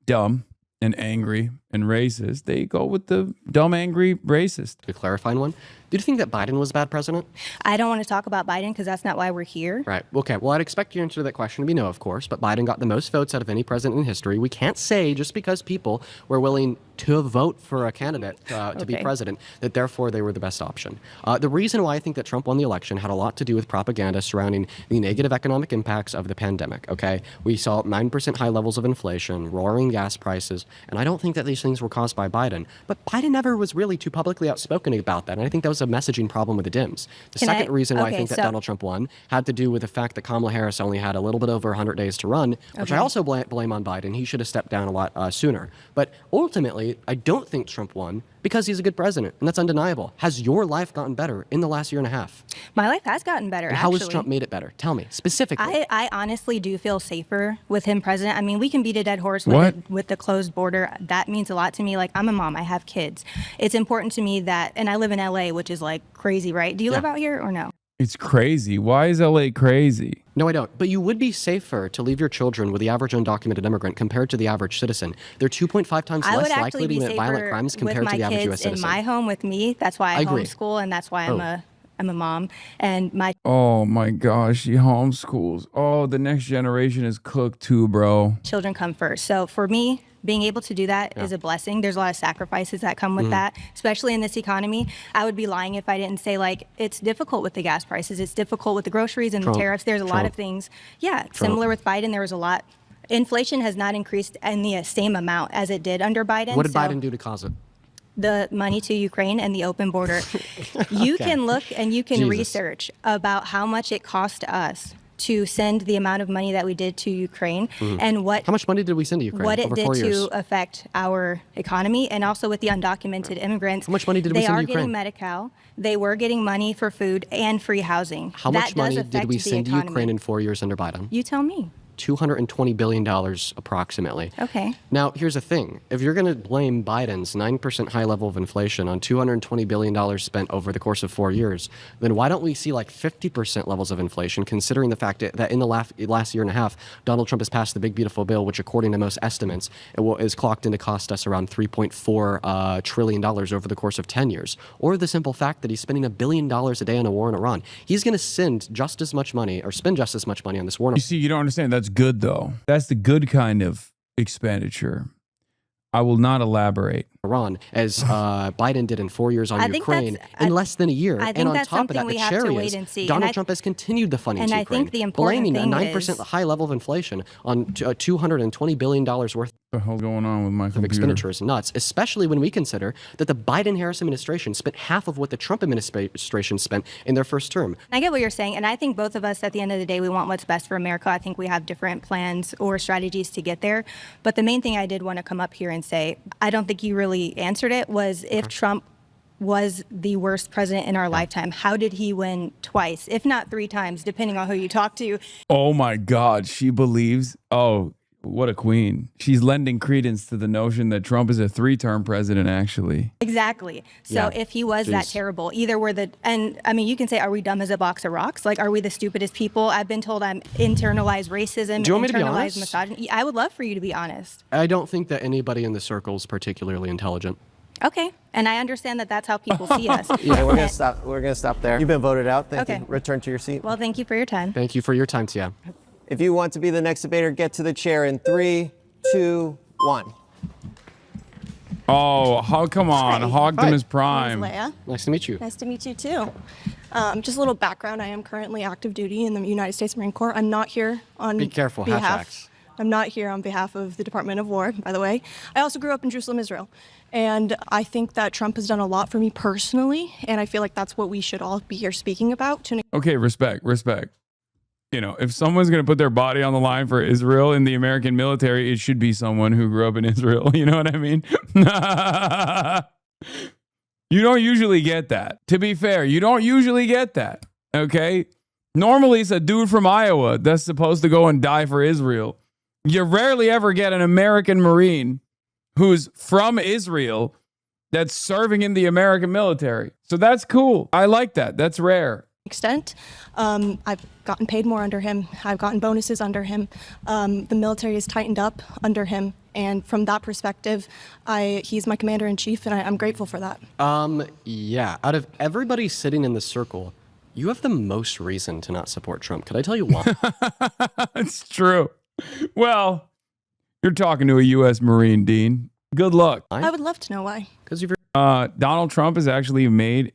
dumb and angry and racist. They go with the dumb, angry, racist. A clarifying one. Did you think that Biden was a bad president? I don't want to talk about Biden because that's not why we're here. Right. Okay. Well, I'd expect your answer to that question to be no, of course, but Biden got the most votes out of any president in history. We can't say just because people were willing to vote for a candidate to be president that therefore they were the best option. The reason why I think that Trump won the election had a lot to do with propaganda surrounding the negative economic impacts of the pandemic, okay? We saw 9% high levels of inflation, roaring gas prices, and I don't think that these things were caused by Biden. But Biden never was really too publicly outspoken about that, and I think that was a messaging problem with the Dems. The second reason why I think that Donald Trump won had to do with the fact that Kamala Harris only had a little bit over 100 days to run, which I also blame on Biden. He should have stepped down a lot sooner. But ultimately, I don't think Trump won because he's a good president, and that's undeniable. Has your life gotten better in the last year and a half? My life has gotten better, And how has Trump made it better? Tell me, specifically. I honestly do feel safer with him president. I mean, we can beat a dead horse with the closed border. That means a lot to me. Like, I'm a mom. I have kids. It's important to me that, and I live in LA, which is like crazy, right? Do you live out here or no? It's crazy. Why is LA crazy? No, I don't. But you would be safer to leave your children with the average undocumented immigrant compared to the average citizen. They're 2.5 times less likely to commit violent crimes compared to the average U.S. citizen. In my home with me, that's why I homeschool, and that's why I'm a mom. And oh my gosh, she homeschools. Oh, the next generation is cooked too, bro. children come first. So for me, being able to do that is a blessing. There's a lot of sacrifices that come with that, especially in this economy. I would be lying if I didn't say, like, it's difficult with the gas prices. It's difficult with the groceries and the tariffs. There's a lot of things. Yeah, similar with Biden, there was a lot. Inflation has not increased in the same amount as it did under Biden. What did Biden do to cause it? The money to Ukraine and the open border. You can look and you can research about how much it cost us to send the amount of money that we did to Ukraine and how much money did we send to Ukraine? What it over did 4 years? to affect our economy, and also with the undocumented immigrants. How much money did we send to Ukraine? They are getting Medi-Cal. They were getting money for food and free housing. How much money did we send to Ukraine in 4 years under Biden? You tell me. $220 billion approximately. Okay. Now, here's the thing. If you're going to blame Biden's 9% high level of inflation on $220 billion spent over the course of 4 years, then why don't we see like 50% levels of inflation, considering the fact that in the last year and a half, Donald Trump has passed the big, beautiful bill, which according to most estimates, is clocked in to cost us around $3.4 trillion over the course of 10 years. Or the simple fact that he's spending $1 billion a day on a war in Iran. He's going to spend just as much money on this war. You see, you don't understand. That's good, though. That's the good kind of expenditure. I will not elaborate. Iran, as Biden did in 4 years on Ukraine in less than a year. And on top of that, the cherry is Donald Trump has continued the funding to Ukraine, I think the important blaming thing a 9% high level of inflation on $220 billion worth what the hell's going on with my of computer? expenditures. Nuts, especially when we consider that the Biden-Harris administration spent half of what the Trump administration spent in their first term. I get what you're saying, and I think both of us, at the end of the day, we want what's best for America. I think we have different plans or strategies to get there. But the main thing I did want to come up here and say, I don't think you really answered it, was if Trump was the worst president in our lifetime. How did he win twice, if not 3 times, depending on who you talk to? Oh my God, she believes. Oh, what a queen. She's lending credence to the notion that Trump is a 3-term president, actually. Exactly. So Yeah. if he was that Jeez. terrible, either we're and I mean, you can say, are we dumb as a box of rocks? Like, are we the stupidest people? I've been told I'm internalized racism, Do you want me to be internalized honest? misogyny. I would love for you to be honest. I don't think that anybody in the circle is particularly intelligent. Okay. And I understand that that's how people see us. Yeah, we're gonna stop. We're gonna stop there. You've been voted out. Thank Okay. you. Return to your seat. Well, thank you for your time. Thank you for your time, Tia. If you want to be the next debater, get to the chair in 3, 2, 1. Oh, come on. Hi. Hogdom is My prime. name's Leia. Nice to meet you. Nice to meet you too. Just a little background. I am currently active duty in the United States Marine Corps. I'm not here on Be careful, behalf. hashtags. I'm not here on behalf of the Department of War, by the way. I also grew up in Jerusalem, Israel. And I think that Trump has done a lot for me personally. And I feel like that's what we should all be here speaking about. Okay, respect. You know, if someone's going to put their body on the line for Israel in the American military, it should be someone who grew up in Israel. You know what I mean? You don't usually get that. To be fair, you don't usually get that. Okay? Normally, it's a dude from Iowa that's supposed to go and die for Israel. You rarely ever get an American Marine who's from Israel that's serving in the American military. So that's cool. I like that. That's rare. Extent. I've gotten paid more under him. I've gotten bonuses under him. The military is tightened up under him. And from that perspective, he's my commander in chief, and I'm grateful for that. Yeah. Out of everybody sitting in the circle, you have the most reason to not support Trump. Could I tell you why? It's true. Well, you're talking to a U.S. Marine, Dean. Good luck. I would love to know why. Because you've Donald Trump has actually made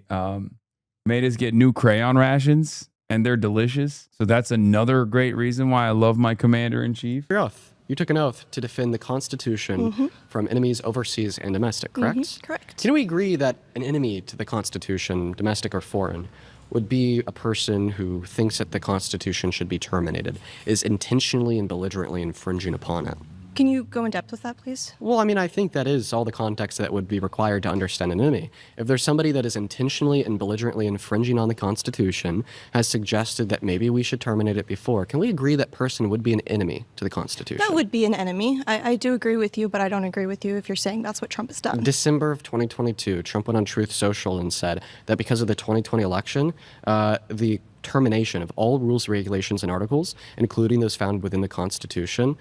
us get new crayon rations, and they're delicious. So that's another great reason why I love my commander in chief. your oath. You took an oath to defend the Constitution from enemies overseas and domestic, correct? Correct. Can we agree that an enemy to the Constitution, domestic or foreign, would be a person who thinks that the Constitution should be terminated, is intentionally and belligerently infringing upon it? Can you go in depth with that, please? Well, I mean, I think that is all the context that would be required to understand an enemy. If there's somebody that is intentionally and belligerently infringing on the Constitution, has suggested that maybe we should terminate it before, can we agree that person would be an enemy to the Constitution? That would be an enemy. I do agree with you, but I don't agree with you if you're saying that's what Trump has done. December of 2022, Trump went on Truth Social and said that because of the 2020 election, the termination of all rules, regulations, and articles, including those found within the Constitution,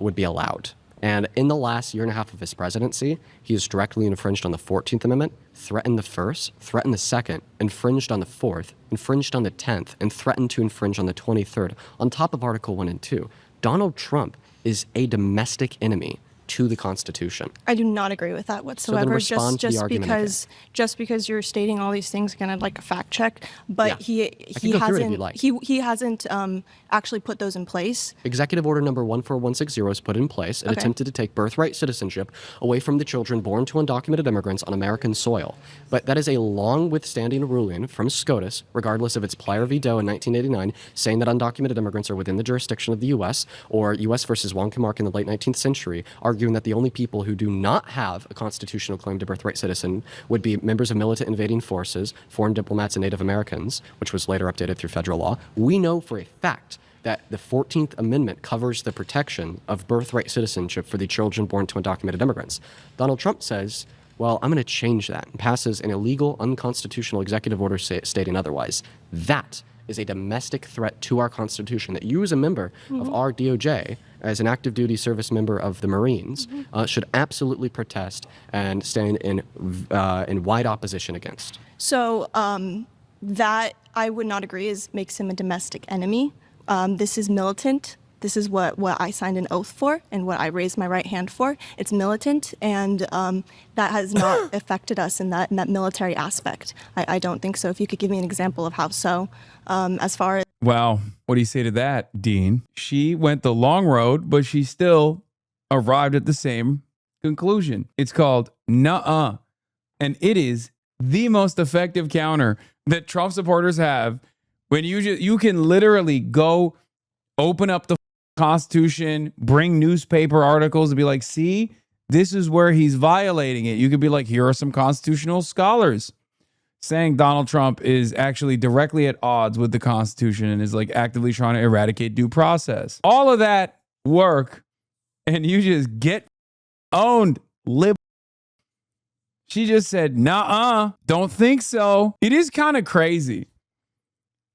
would be allowed. And in the last year and a half of his presidency, he has directly infringed on the 14th Amendment, threatened the first, threatened the second, infringed on the fourth, infringed on the 10th, and threatened to infringe on the 23rd, on top of Article 1 and 2. Donald Trump is a domestic enemy to the Constitution. I do not agree with that whatsoever. respond to the argument Just because you're stating all these things, again, I'd like a fact check. But Yeah. I can go through it if you'd like. he hasn't actually put those in place. Executive Order number 14160 was put in place. It Okay. attempted to take birthright citizenship away from the children born to undocumented immigrants on American soil. But that is a long withstanding ruling from SCOTUS, regardless of its Plyer v. Doe in 1989, saying that undocumented immigrants are within the jurisdiction of the U.S., or U.S. versus Wonka-Mark in the late 19th century, arguing that the only people who do not have a constitutional claim to birthright citizen would be members of militant invading forces, foreign diplomats, and Native Americans, which was later updated through federal law. We know for a fact that the 14th Amendment covers the protection of birthright citizenship for the children born to undocumented immigrants. Donald Trump says, well, I'm going to change that, and passes an illegal, unconstitutional executive order stating otherwise. That is a domestic threat to our Constitution that you as a member of our DOJ, as an active duty service member of the Marines, should absolutely protest and stand in wide opposition against. So that I would not agree makes him a domestic enemy. This is militant. This is what I signed an oath for and what I raised my right hand for. It's militant, and that has not affected us in that military aspect. I don't think so. If you could give me an example of how so, as far as Well, what do you say to that, Dean? She went the long road, but she still arrived at the same conclusion. It's called nuh-uh. And it is the most effective counter that Trump supporters have when you can literally go open up the Constitution, bring newspaper articles and be like, see, This is where he's violating it. You could be like, here are some constitutional scholars saying Donald Trump is actually directly at odds with the Constitution and is like actively trying to eradicate due process. All of that work, and you just get owned. She just said, nah, don't think so. It is kind of crazy.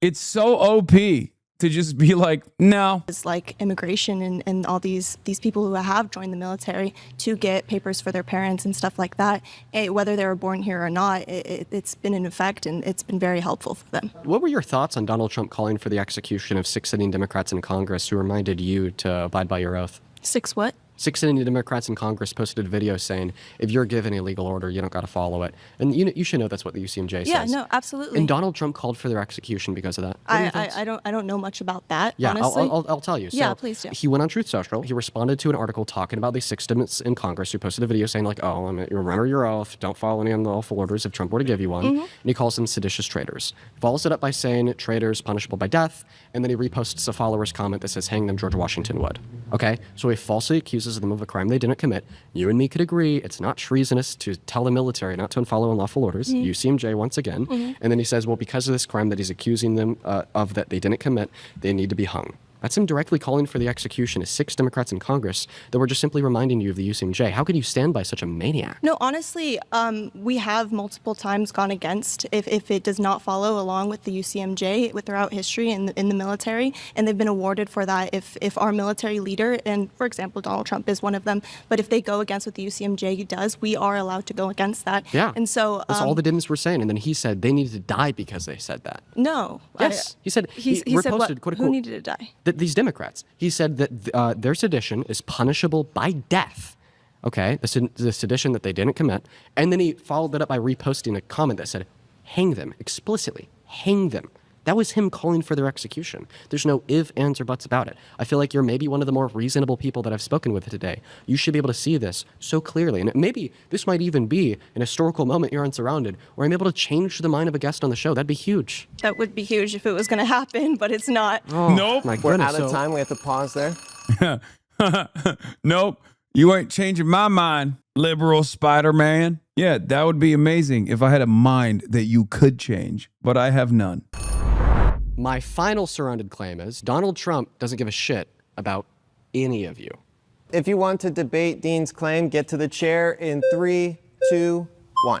It's so OP to just be like, no. It's like immigration and all these people who have joined the military to get papers for their parents and stuff like that. Whether they were born here or not, it's been in effect and it's been very helpful for them. What were your thoughts on Donald Trump calling for the execution of 6 sitting Democrats in Congress who reminded you to abide by your oath? 6 what? 6 sitting Democrats in Congress posted a video saying, if you're given a legal order, you don't got to follow it. And you should know that's what the UCMJ says. Yeah, no, absolutely. And Donald Trump called for their execution because of that. I don't know much about that, Yeah, honestly. I'll tell you. Yeah, So please do. He went on Truth Social. He responded to an article talking about the 6 Democrats in Congress who posted a video saying like, oh, you remember your oath. Don't follow any unlawful orders if Trump were to give you one. Mm-hmm. And he calls them seditious traitors. Follows it up by saying traitors punishable by death. And then he reposts a follower's comment that says, hang them, George Washington would. Okay? So he falsely accuses them of a crime they didn't commit. You and me could agree it's not treasonous to tell the military not to follow unlawful orders. Mm-hmm. UCMJ once again. And then he says, well, because of this crime that he's accusing them of that they didn't commit, they need to be hung. That's him directly calling for the execution of 6 Democrats in Congress that were just simply reminding you of the UCMJ. How could you stand by such a maniac? No, honestly, we have multiple times gone against if it does not follow along with the UCMJ throughout history in the military, and they've been awarded for that if our military leader, and for example, Donald Trump is one of them, but if they go against what the UCMJ does, we are allowed to go against that. Yeah. And so that's all the Dems were saying. And then he said they needed to die because they said that. No. Yes. He said He said what? reposted, quote, Who unquote, needed to die? these Democrats. He said that their sedition is punishable by death. Okay, the sedition that they didn't commit. And then he followed that up by reposting a comment that said, hang them, explicitly, hang them. That was him calling for their execution. There's no if, ands, or buts about it. I feel like you're maybe one of the more reasonable people that I've spoken with today. You should be able to see this so clearly. And maybe this might even be an historical moment you're unsurrounded, where I'm able to change the mind of a guest on the show. That'd be huge. That would be huge if it was going to happen, but it's not. Oh, Nope. My We're goodness. out of So- time. We have to pause there. Nope. You ain't changing my mind, liberal Spider-Man. Yeah, that would be amazing if I had a mind that you could change, but I have none. My final surrounded claim is Donald Trump doesn't give a shit about any of you. If you want to debate Dean's claim, get to the chair in 3, 2, 1.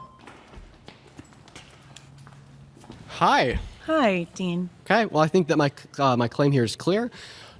Hi. Hi, Dean. Okay, well, I think that my claim here is clear.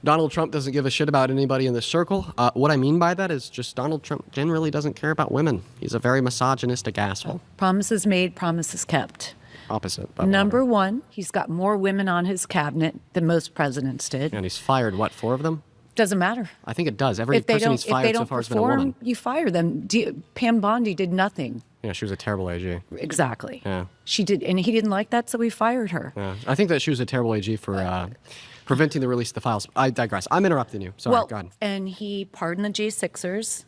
Donald Trump doesn't give a shit about anybody in this circle. What I mean by that is just Donald Trump generally doesn't care about women. He's a very misogynistic asshole. Promises made, promises kept. Opposite. But Number one, he's got more women on his cabinet than most presidents did. And he's fired, what, 4 of them? Doesn't matter. I think it does. Every If they person don't, he's if fired they so don't far has been a woman. perform, you fire them. Pam Bondi did nothing. Yeah, she was a terrible AG. Exactly. Yeah. She did, and he didn't like that, so he fired her. Yeah. I think that she was a terrible AG for preventing the release of the files. I digress. I'm interrupting you. Sorry, Well, go ahead. and he pardoned the J6ers,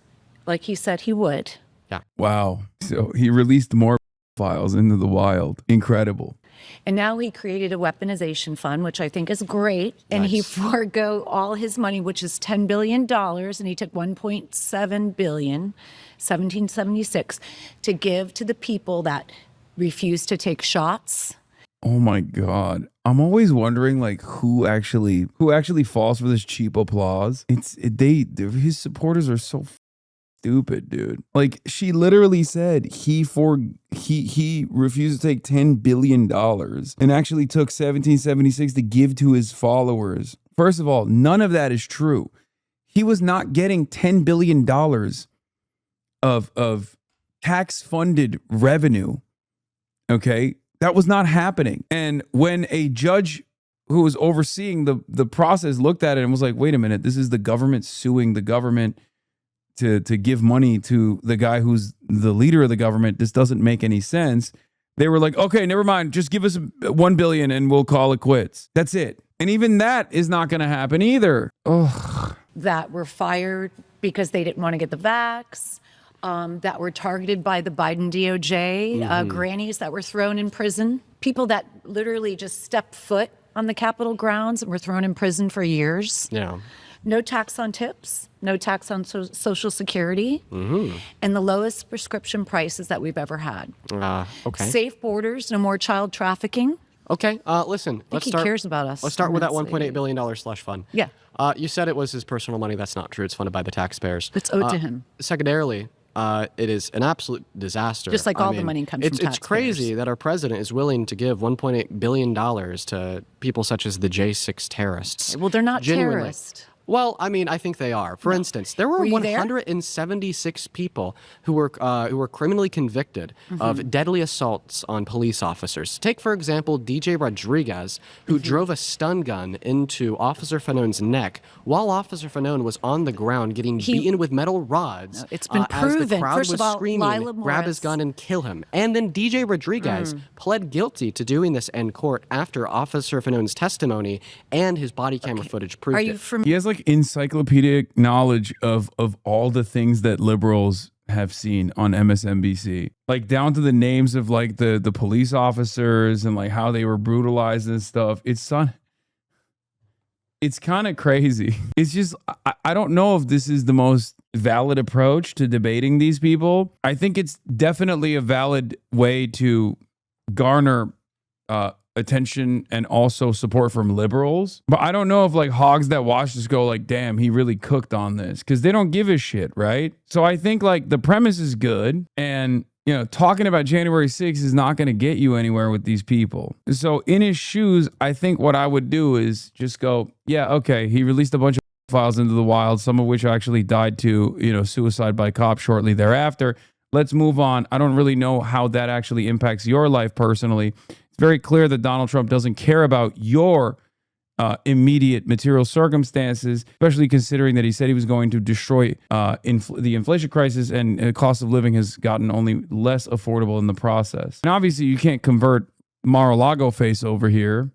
like he said he would. Yeah. Wow. So he released more files into the wild. Incredible. And now he created a weaponization fund, which I think is great. And he Nice. forego all his money, which is $10 billion. And he took $1.7 billion, 1776, to give to the people that refuse to take shots. Oh my God. I'm always wondering like who actually falls for this cheap applause. His supporters are so stupid, dude. Like she literally said he refused to take $10 billion and actually took 1776 to give to his followers. First of all, none of that is true. He was not getting $10 billion of tax-funded revenue. Okay? That was not happening. And when a judge who was overseeing the process looked at it and was like, wait a minute, this is the government suing the government to give money to the guy who's the leader of the government. This doesn't make any sense. They were like, okay, never mind. Just give us $1 billion and we'll call it quits. That's it. And even that is not going to happen either. Ugh. That were fired because they didn't want to get the vax, that were targeted by the Biden DOJ, grannies that were thrown in prison, people that literally just stepped foot on the Capitol grounds and were thrown in prison for years. Yeah. No tax on tips, no tax on Social Security, Mm-hmm. and the lowest prescription prices that we've ever had. Okay. Safe borders, no more child trafficking. Okay. Listen. Let's he start. cares about us Let's start with that immensely. $1.8 billion slush fund. Yeah. You said it was his personal money. That's not true. It's funded by the taxpayers. It's owed to him. Secondarily, it is an absolute disaster. Just like all the money comes from It's taxpayers. crazy that our president is willing to give $1.8 billion to people such as the J6 terrorists. Well, they're not Genuinely. terrorists. Well, I mean, I think they are. For instance, there were you there? 176 people who were criminally convicted of deadly assaults on police officers. Take, for example, DJ Rodriguez, who drove a stun gun into Officer Fanone's neck while Officer Fanone was on the ground getting beaten with metal rods. No, it's been As the proven. crowd First was of all, screaming, Lila grab his Morris- gun and kill him. And then DJ Rodriguez pled guilty to doing this in court after Officer Fanone's testimony and his body camera footage proved Are it. you from? He has like encyclopedic knowledge of all the things that liberals have seen on MSNBC, like down to the names of like the police officers and like how they were brutalized and stuff. It's kind of crazy. It's just I don't know if this is the most valid approach to debating these people. I think it's definitely a valid way to garner attention and also support from liberals. But I don't know if like hogs that watch this go like, damn, he really cooked on this, because they don't give a shit, right? So I think like the premise is good, and you know, talking about January 6th is not going to get you anywhere with these people. So in his shoes, I think what I would do is just go, yeah, okay, he released a bunch of files into the wild, some of which actually died to, you know, suicide by cop shortly thereafter. Let's move on. I don't really know how that actually impacts your life personally. It's very clear that Donald Trump doesn't care about your immediate material circumstances, especially considering that he said he was going to destroy the inflation crisis, and the cost of living has gotten only less affordable in the process. And obviously, you can't convert Mar-a-Lago face over here.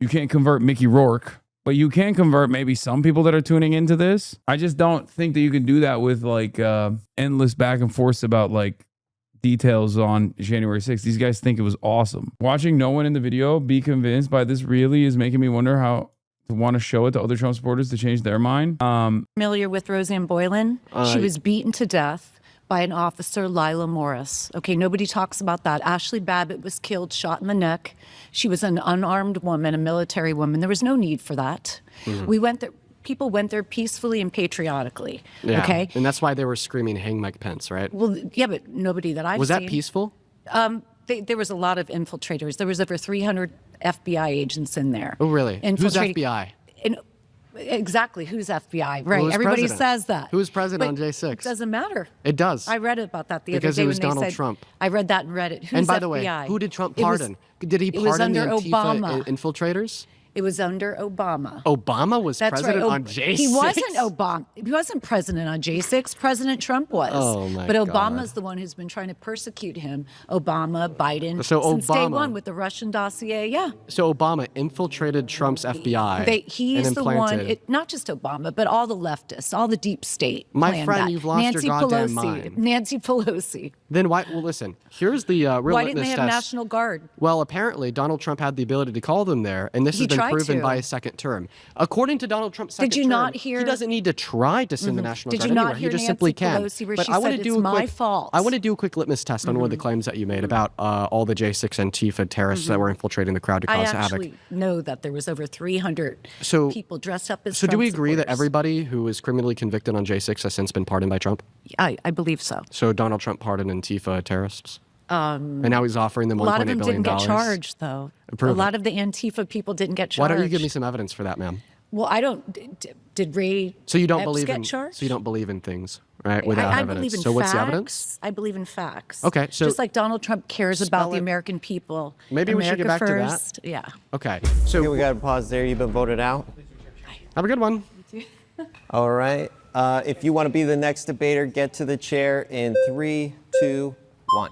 You can't convert Mickey Rourke, but you can convert maybe some people that are tuning into this. I just don't think that you can do that with like endless back and forth about like details on January 6th. These guys think it was awesome. Watching no one in the video be convinced by this really is making me wonder how to want to show it to other Trump supporters to change their mind. Familiar with Roseanne Boylan? She was beaten to death by an officer, Lila Morris. Okay, nobody talks about that. Ashley Babbitt was killed, shot in the neck. She was an unarmed woman, a military woman. There was no need for that. We went there. People went there peacefully and patriotically. Yeah. Okay. And that's why they were screaming, "Hang Mike Pence," right? Well, yeah, but nobody that I've Was seen. that peaceful? There was a lot of infiltrators. There was over 300 FBI agents in there. Oh, really? Who's Infiltrating- FBI? And exactly, who's FBI? Right. Who's Everybody president? says that. Who's president on But J6? It doesn't matter. It does. I read about that the Because other day it was when they Donald said, Trump. I read that and read it. Who's And by FBI? the way, who did Trump It was- pardon? Did he it was pardon the under Antifa Obama. infiltrators? It was under Obama. Obama was That's president right. on J6? He wasn't Obama. He wasn't president on J6. President Trump was. Oh, my But God. Obama's the one who's been trying to persecute him. Obama, Biden, So since day Obama- one with the Russian dossier. Yeah. So Obama infiltrated Trump's FBI. He's and the one, implanted- not just Obama, but all the leftists, all the deep state. My planned friend, that. you've lost your Nancy goddamn Pelosi, mind. Nancy Pelosi. Then why? Well, listen. Here's the real Why didn't litmus they have test. National Guard? Well, apparently Donald Trump had the ability to call them there, and this He has been tried proven to. by his second term. According to Donald Trump's second Did you term, not hear- he doesn't need to try to send the National Did Guard you not anywhere. hear He just Nancy simply can. Pelosi where But she I want said to do it's a my quick, fault? I want to do a quick litmus test on one of the claims that you made about all the J6 Antifa terrorists that were infiltrating the crowd to I cause havoc. actually know that there was over 300 So- people dressed up as So do Trump we agree that supporters. everybody who was criminally convicted on J6 has since been pardoned by Trump? I believe so. So Donald Trump pardoned Antifa terrorists? And now he's offering them A $1.8 lot of them billion. didn't get charged, though. Prove a it. lot of the Antifa people didn't get Why charged. don't you give me some evidence for that, ma'am? Well, I don't. Did Ray? So you don't Epps believe get in charged? so you don't believe in things, right? Without I evidence. believe in so what's facts. the evidence? I believe in facts. Okay, so just like Donald Trump cares about spell the it. American people. Maybe we should get America back to that. first. Yeah. Okay. Okay, So we got to pause there. You've been voted out. have a good one. All right. If you want to be the next debater, get to the chair in 3, 2, 1.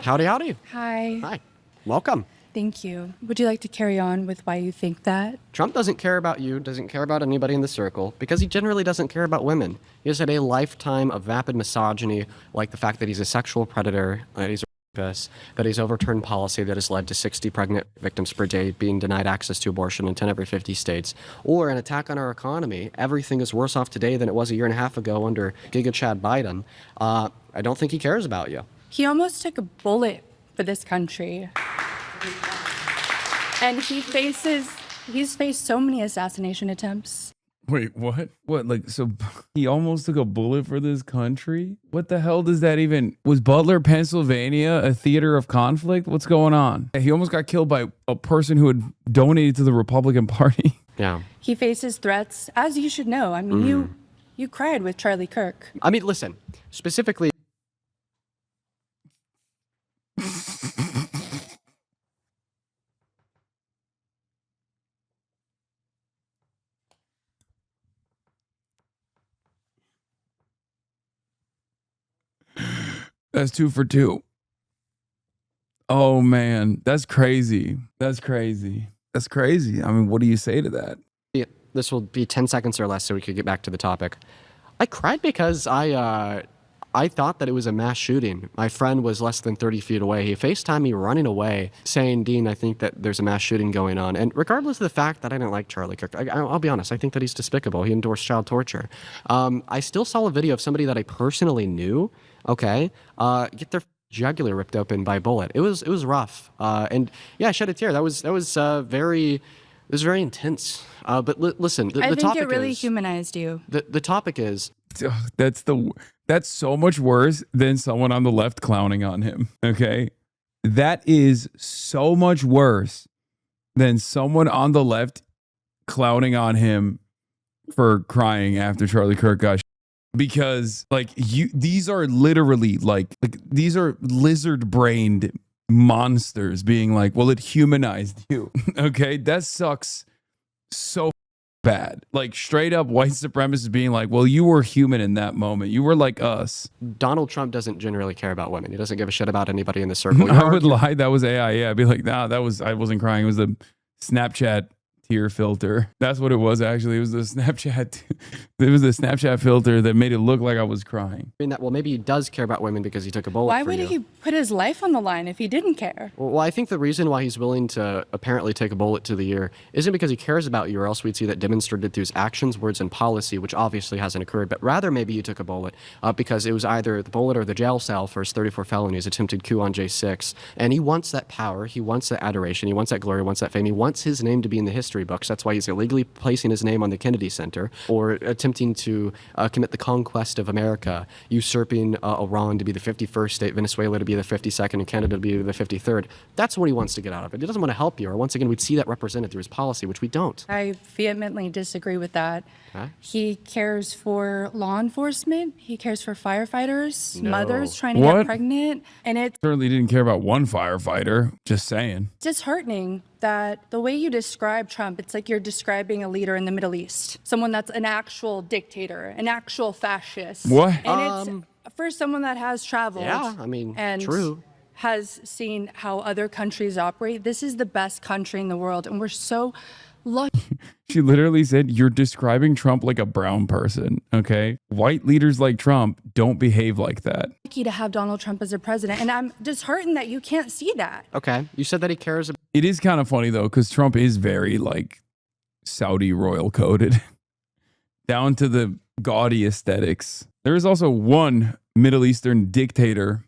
Howdy, howdy. Hi. Hi. Welcome. Thank you. Would you like to carry on with why you think that? Trump doesn't care about you, doesn't care about anybody in the circle, because he generally doesn't care about women. He has had a lifetime of vapid misogyny, like the fact that he's a sexual predator, that he's that he's overturned policy that has led to 60 pregnant victims per day being denied access to abortion in 10 every 50 states, or an attack on our economy. Everything is worse off today than it was a year and a half ago under Giga Chad Biden. I don't think he cares about you. He almost took a bullet for this country. And he's faced so many assassination attempts. Wait, what? What? Like, so he almost took a bullet for this country? What the hell does that even... Was Butler, Pennsylvania a theater of conflict? What's going on? He almost got killed by a person who had donated to the Republican Party. Yeah. He faces threats, as you should know. I mean, you cried with Charlie Kirk. I mean, listen, specifically... That's 2 for 2. Oh, man. That's crazy. That's crazy. That's crazy. I mean, what do you say to that? This will be 10 seconds or less so we could get back to the topic. I cried because I thought that it was a mass shooting. My friend was less than 30 feet away. He FaceTimed me running away saying, Dean, I think that there's a mass shooting going on. And regardless of the fact that I didn't like Charlie Kirk, I'll be honest, I think that he's despicable. He endorsed child torture. I still saw a video of somebody that I personally knew, get their jugular ripped open by a bullet. It was rough. And yeah, I shed a tear. That was very intense. But listen, the I think topic it really is, humanized you. the topic is, That's so much worse than someone on the left clowning on him. Okay. That is so much worse than someone on the left clowning on him for crying after Charlie Kirk got shot. Because these are literally like these are lizard brained monsters being like, well, it humanized you. Okay. That sucks so bad. Like straight up white supremacists being like, well, you were human in that moment. You were like us. Donald Trump doesn't generally care about women. He doesn't give a shit about anybody in the circle. I would lie. That was AI. Yeah. I'd be like, nah, I wasn't crying. It was the Snapchat tear filter. That's what it was actually. It was the Snapchat. It was the Snapchat filter that made it look like I was crying. I mean that, well, maybe he does care about women because he took a bullet Why for would you. he put his life on the line if he didn't care? Well, I think the reason why he's willing to apparently take a bullet to the ear isn't because he cares about you, or else we'd see that demonstrated through his actions, words, and policy, which obviously hasn't occurred. But rather, maybe you took a bullet because it was either the bullet or the jail cell for his 34 felonies, attempted coup on J6. And he wants that power. He wants that adoration. He wants that glory. He wants that fame. He wants his name to be in the history books. That's why he's illegally placing his name on the Kennedy Center, or attempting to commit the conquest of America, usurping Iran to be the 51st state, Venezuela to be the 52nd, and Canada to be the 53rd. That's what he wants to get out of it. He doesn't want to help you, or once again, we'd see that represented through his policy, which we don't. I vehemently disagree with that. Okay. He cares for law enforcement. He cares for firefighters, No. mothers trying to What? get pregnant. And it's Certainly didn't care about one firefighter. Just saying. disheartening that the way you describe Trump, it's like you're describing a leader in the Middle East, someone that's an actual dictator, an actual fascist. What? And it's for someone that has traveled. Yeah, I mean, and true. has seen how other countries operate. This is the best country in the world, and we're so lucky. She literally said, you're describing Trump like a brown person, okay? White leaders like Trump don't behave like that. To have Donald Trump as a president, and I'm disheartened that you can't see that. Okay, you said that he cares about... It is kind of funny, though, because Trump is very, Saudi royal coded, down to the gaudy aesthetics. There is also one Middle Eastern dictator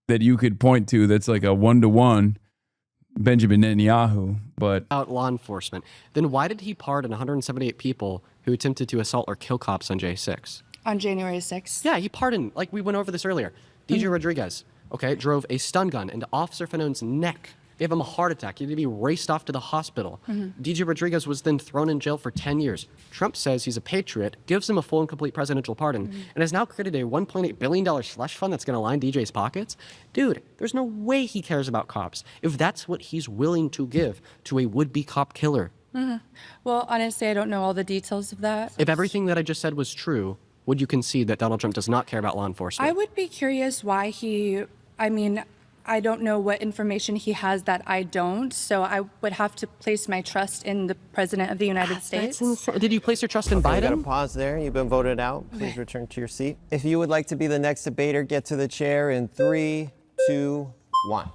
that you could point to that's like a one-to-one, Benjamin Netanyahu, but about law enforcement. Then why did he pardon 178 people who attempted to assault or kill cops on J6? On January 6th. Yeah, he pardoned, like we went over this earlier. DJ Rodriguez, drove a stun gun into Officer Fanone's neck. Gave him a heart attack. He had to be raced off to the hospital. DJ Rodriguez was then thrown in jail for 10 years. Trump says he's a patriot, gives him a full and complete presidential pardon, and has now created a $1.8 billion slush fund that's going to line DJ's pockets. Dude, there's no way he cares about cops if that's what he's willing to give to a would-be cop killer. Well, honestly, I don't know all the details of that. If everything that I just said was true, would you concede that Donald Trump does not care about law enforcement? I would be curious why I don't know what information he has that I don't, so I would have to place my trust in the President of the United States. Did you place your trust in Okay, we got to Biden? pause there. You've been voted out. Please return to your seat. If you would like to be the next debater, get to the chair in 3, 2, 1.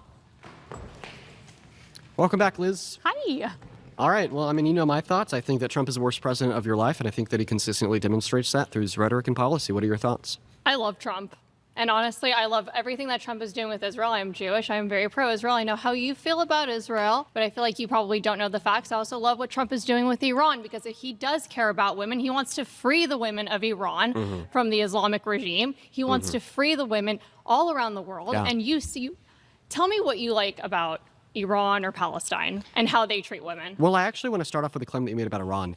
Welcome back, Liz. Hi. All right. Well, I mean, you know my thoughts. I think that Trump is the worst president of your life, and I think that he consistently demonstrates that through his rhetoric and policy. What are your thoughts? I love Trump. And honestly, I love everything that Trump is doing with Israel. I'm Jewish. I'm very pro-Israel. I know how you feel about Israel, but I feel like you probably don't know the facts. I also love what Trump is doing with Iran, because if he does care about women, he wants to free the women of Iran from the Islamic regime. He wants to free the women all around the world. Yeah. And you tell me what you like about Iran or Palestine and how they treat women. Well, I actually want to start off with a claim that you made about Iran.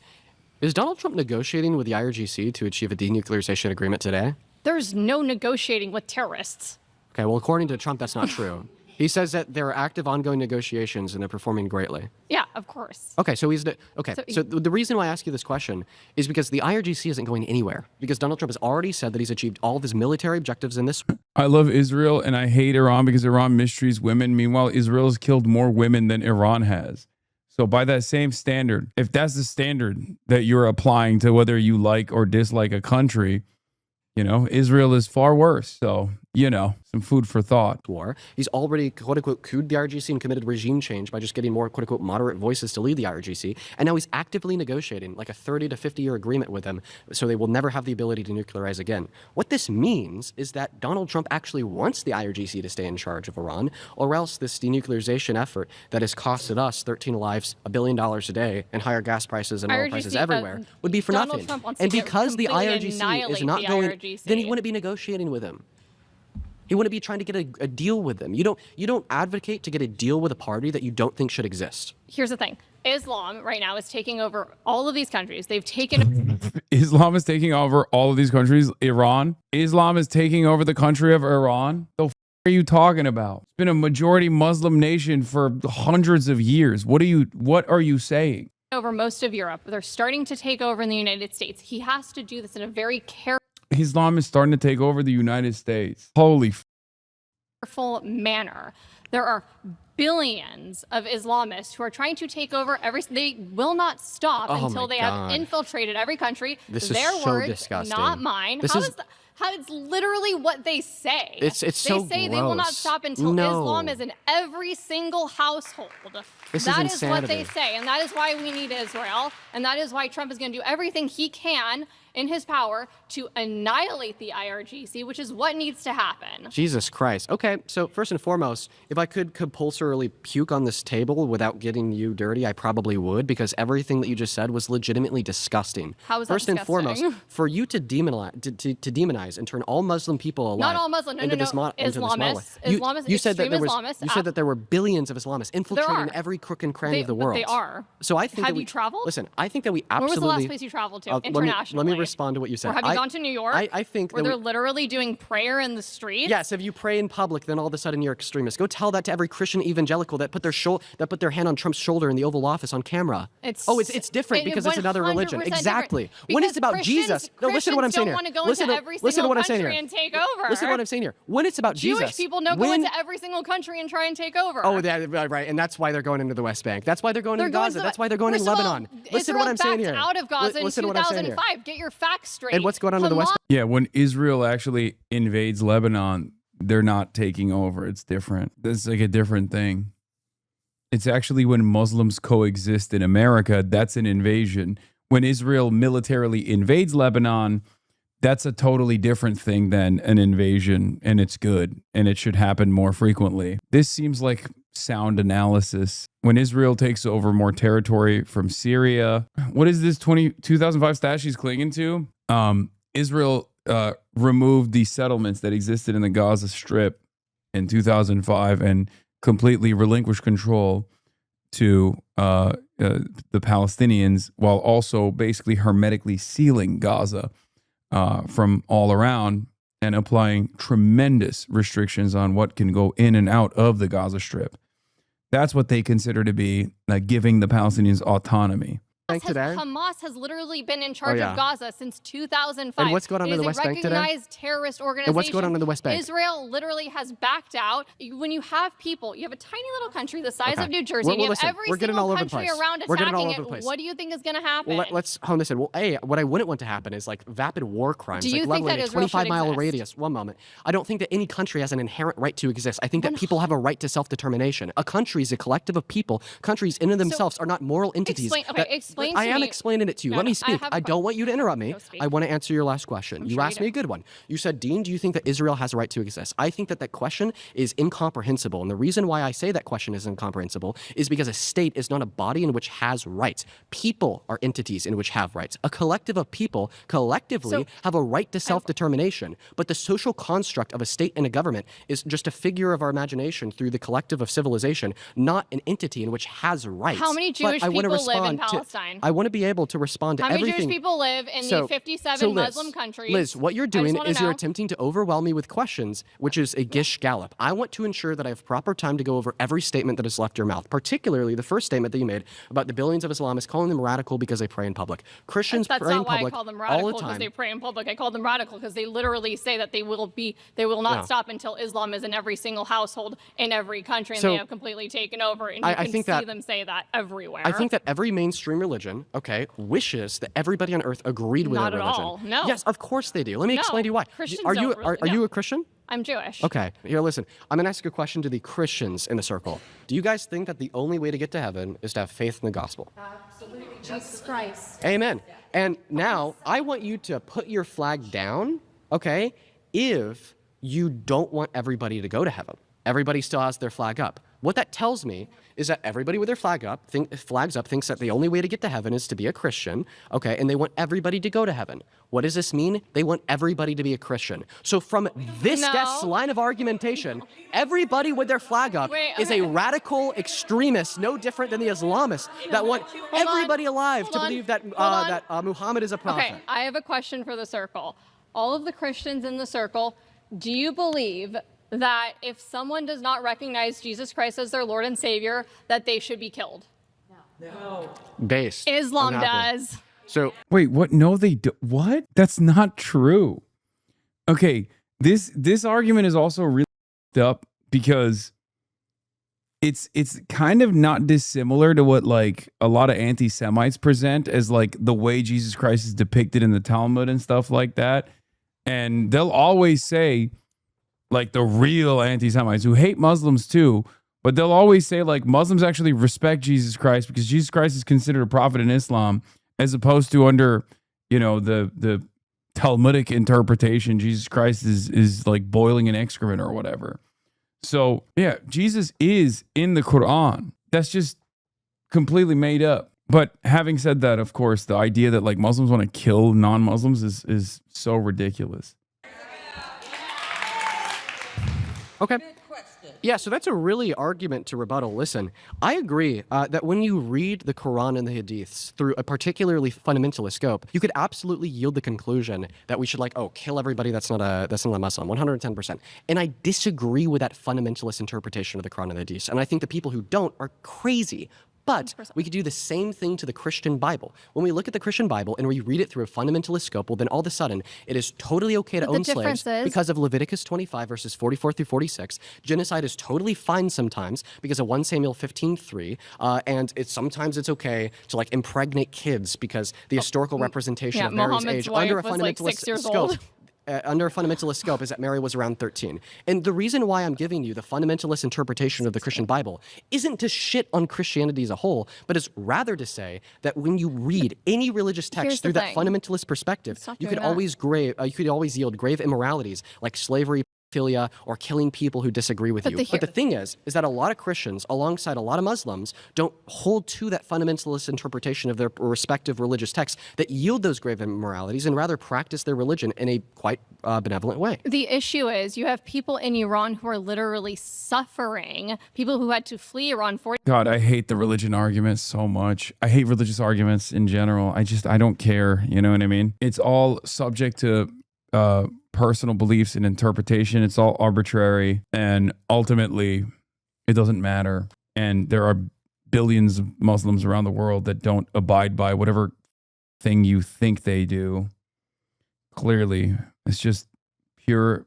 Is Donald Trump negotiating with the IRGC to achieve a denuclearization agreement today? There's no negotiating with terrorists. Okay, well, according to Trump, that's not true. He says that there are active ongoing negotiations and they're performing greatly. Yeah, of course. Okay, so the reason why I ask you this question is because the IRGC isn't going anywhere, because Donald Trump has already said that he's achieved all of his military objectives in this. I love Israel and I hate Iran because Iran mistreats women. Meanwhile, Israel has killed more women than Iran has. So by that same standard, if that's the standard that you're applying to whether you like or dislike a country, you know, Israel is far worse. So, you know, some food for thought. War. He's already, quote unquote, couped the IRGC and committed regime change by just getting more, quote unquote, moderate voices to lead the IRGC. And now he's actively negotiating like a 30 to 50-year agreement with them so they will never have the ability to nuclearize again. What this means is that Donald Trump actually wants the IRGC to stay in charge of Iran, or else this denuclearization effort that has costed us 13 lives, $1 billion a day, and higher gas prices and oil prices everywhere would be for Donald nothing. Trump wants And to because the completely IRGC is not annihilate the going, IRGC. then he wouldn't be negotiating with him. He wouldn't be trying to get a deal with them. You don't advocate to get a deal with a party that you don't think should exist. Here's the thing. Islam right now is taking over all of these countries. They've taken... Islam is taking over all of these countries. Iran. Islam is taking over the country of Iran. The f are you talking about? It's been a majority Muslim nation for hundreds of years. What are you saying? over most of Europe. They're starting to take over in the United States. He has to do this in a very Islam is starting to take over the United States. Holy careful manner. There are billions of Islamists who are trying to take over they will not stop until they have infiltrated every country. This Their is so words, disgusting. not mine. How it's literally what they say. It's so They say they will not gross. stop until Islam is in every single household. That is what they say, and that is why we need Israel, and that is why Trump is going to do everything he can in his power to annihilate the IRGC, which is what needs to happen. Jesus Christ. Okay, so first and foremost, if I could compulsorily puke on this table without getting you dirty, I probably would, because everything that you just said was legitimately disgusting. How is that First and disgusting? foremost, for you to demonize and turn all Muslim people alive Not all Muslim, no, into no, this no. into this Islamists. monolith. Islamists, You said that there was. extreme You said that there were billions of Islamists infiltrating are. every crook and cranny of the world. They are. So I think Have that you traveled? Listen, I think that we Where absolutely. was the last place you traveled to internationally? Let me respond to what you said. Or have you gone to New York? I think where that they're literally doing prayer in the streets. Yes, if you pray in public, then all of a sudden you're extremist. Go tell that to every Christian evangelical that put their hand on Trump's shoulder in the Oval Office on camera. It's different because it's another religion. 100% Exactly. different. When it's Because about Jesus, no, listen to what I'm saying here. Christians don't want to go into every listen to what I'm saying single here. country and take over. Listen to what I'm saying here. When it's about Jesus, Jewish people don't go into every single country and try and take over. Oh, right, and that's why they're going into the West Bank. That's why they're going into Gaza. That's why they're going into First of all, Lebanon. Listen to what I'm saying here. Israel backed out of Gaza in Listen to what I'm saying here. 2005. Get your facts straight. And what's going on in the West Bank? Yeah, when Israel actually invades Lebanon, they're not taking over. It's different. It's like a different thing. It's actually when Muslims coexist in America, that's an invasion. When Israel militarily invades Lebanon, that's a totally different thing than an invasion, and it's good, and it should happen more frequently. This seems like sound analysis. When Israel takes over more territory from Syria, what is this 2005 stat she's clinging to? Israel removed the settlements that existed in the Gaza Strip in 2005 and completely relinquished control to the Palestinians, while also basically hermetically sealing Gaza from all around and applying tremendous restrictions on what can go in and out of the Gaza Strip. That's what they consider to be giving the Palestinians autonomy. today? Hamas has literally been in charge yeah. of Gaza since 2005. And what's going on in the West Bank today? It is a recognized terrorist organization. And what's going on in the West Bank? Israel literally has backed out. When you have people, you have a tiny little country the size Okay. of New Jersey, Well, and you have listen, every we're getting single all over the country place. around We're getting all attacking over the it. place. What do you think is going to happen? Well, let's hone this in. Well, what I wouldn't want to happen is like vapid war crimes, Do you like think that leveling a Israel should 25-mile exist? radius. One moment. I don't think that any country has an inherent right to exist. I think that people have a right to self-determination. A country is a collective of people. Countries in and of themselves are not moral entities. Explain I to am me. explaining it to you. No, Let no, me speak. have a I don't want you to interrupt me. Go speak. I want to answer your last question. You sure asked you me a good one. You said, Dean, do you think that Israel has a right to exist? I think that that question is incomprehensible. And the reason why I say that question is incomprehensible is because a state is not a body in which has rights. People are entities in which have rights. A collective of people collectively have a right to self-determination. But the social construct of a state and a government is just a figure of our imagination through the collective of civilization, not an entity in which has rights. How many But Jewish I want to people live in respond to- Palestine? I want to be able to respond to How many everything. Jewish people live in the 57 Liz, Muslim countries? Liz, what you're I just doing wanna is you're know. attempting to overwhelm me with questions, which is a gish gallop. I want to ensure that I have proper time to go over every statement that has left your mouth, particularly the first statement that you made about the billions of Islamists calling them radical because they pray in public. Christians That's pray in not why I public call them all radical the because time. they pray in public. I call them radical because they literally say that they will not Yeah. stop until Islam is in every single household in every country, and So, they have completely taken over. And you I can think see that- them say that everywhere. I think that every mainstream religion, wishes that everybody on earth agreed with Not their at religion. all. No. Yes, of course they do. Let me No. explain to you why. Christians Are you don't really- are you no. a Christian? I'm Jewish. Okay, here, listen. I'm going to ask a question to the Christians in the circle. Do you guys think that the only way to get to heaven is to have faith in the gospel? Absolutely. Jesus Christ. Amen. And now I want you to put your flag down, okay, if you don't want everybody to go to heaven. Everybody still has their flag up. What that tells me is that everybody with their flags up thinks that the only way to get to heaven is to be a Christian, okay, and they want everybody to go to heaven. What does this mean? They want everybody to be a Christian. So from this guest's line of argumentation, everybody with their flag up is a radical extremist, no different than the Islamists that want everybody alive to believe that Muhammad is a prophet. Okay, I have a question for the circle. All of the Christians in the circle, do you believe that if someone does not recognize Jesus Christ as their Lord and Savior, that they should be killed? No. Based. Islam unhappy. does. So Wait, what? No, they do. What? That's not true. Okay, this argument is also really up because it's kind of not dissimilar to what like a lot of anti-Semites present as like the way Jesus Christ is depicted in the Talmud and stuff like that. And they'll always say, like the real anti-Semites who hate Muslims too, but they'll always say like Muslims actually respect Jesus Christ because Jesus Christ is considered a prophet in Islam, as opposed to under, the Talmudic interpretation, Jesus Christ is like boiling in excrement or whatever. So yeah, Jesus is in the Quran. That's just completely made up. But having said that, of course, the idea that like Muslims want to kill non-Muslims is so ridiculous. Okay. Yeah, so that's a really argument to rebuttal. Listen, I agree that when you read the Quran and the Hadiths through a particularly fundamentalist scope, you could absolutely yield the conclusion that we should kill everybody that's not a Muslim, 110%. And I disagree with that fundamentalist interpretation of the Quran and the Hadiths. And I think the people who don't are crazy. But we could do the same thing to the Christian Bible. When we look at the Christian Bible and we read it through a fundamentalist scope, well, then all of a sudden it is totally okay to own slaves because of Leviticus 25 verses 44 through 46. Genocide is totally fine sometimes because of 1 Samuel 15:3, and sometimes it's okay to impregnate kids because the historical representation of Mary's Muhammad's age wife under a was fundamentalist 6 years scope. old. Under a fundamentalist scope is that Mary was around 13. And the reason why I'm giving you the fundamentalist interpretation of the Christian Bible isn't to shit on Christianity as a whole, but is rather to say that when you read any religious text through that fundamentalist perspective, you could always yield grave immoralities like slavery, pedophilia, or killing people who disagree with you. But the thing is that a lot of Christians, alongside a lot of Muslims, don't hold to that fundamentalist interpretation of their respective religious texts that yield those grave immoralities and rather practice their religion in a quite benevolent way. The issue is you have people in Iran who are literally suffering, people who had to flee Iran for... God, I hate the religion argument so much. I hate religious arguments in general. I don't care. You know what I mean? It's all subject to personal beliefs and interpretation. It's all arbitrary, and ultimately it doesn't matter. And there are billions of Muslims around the world that don't abide by whatever thing you think they do. Clearly, it's just pure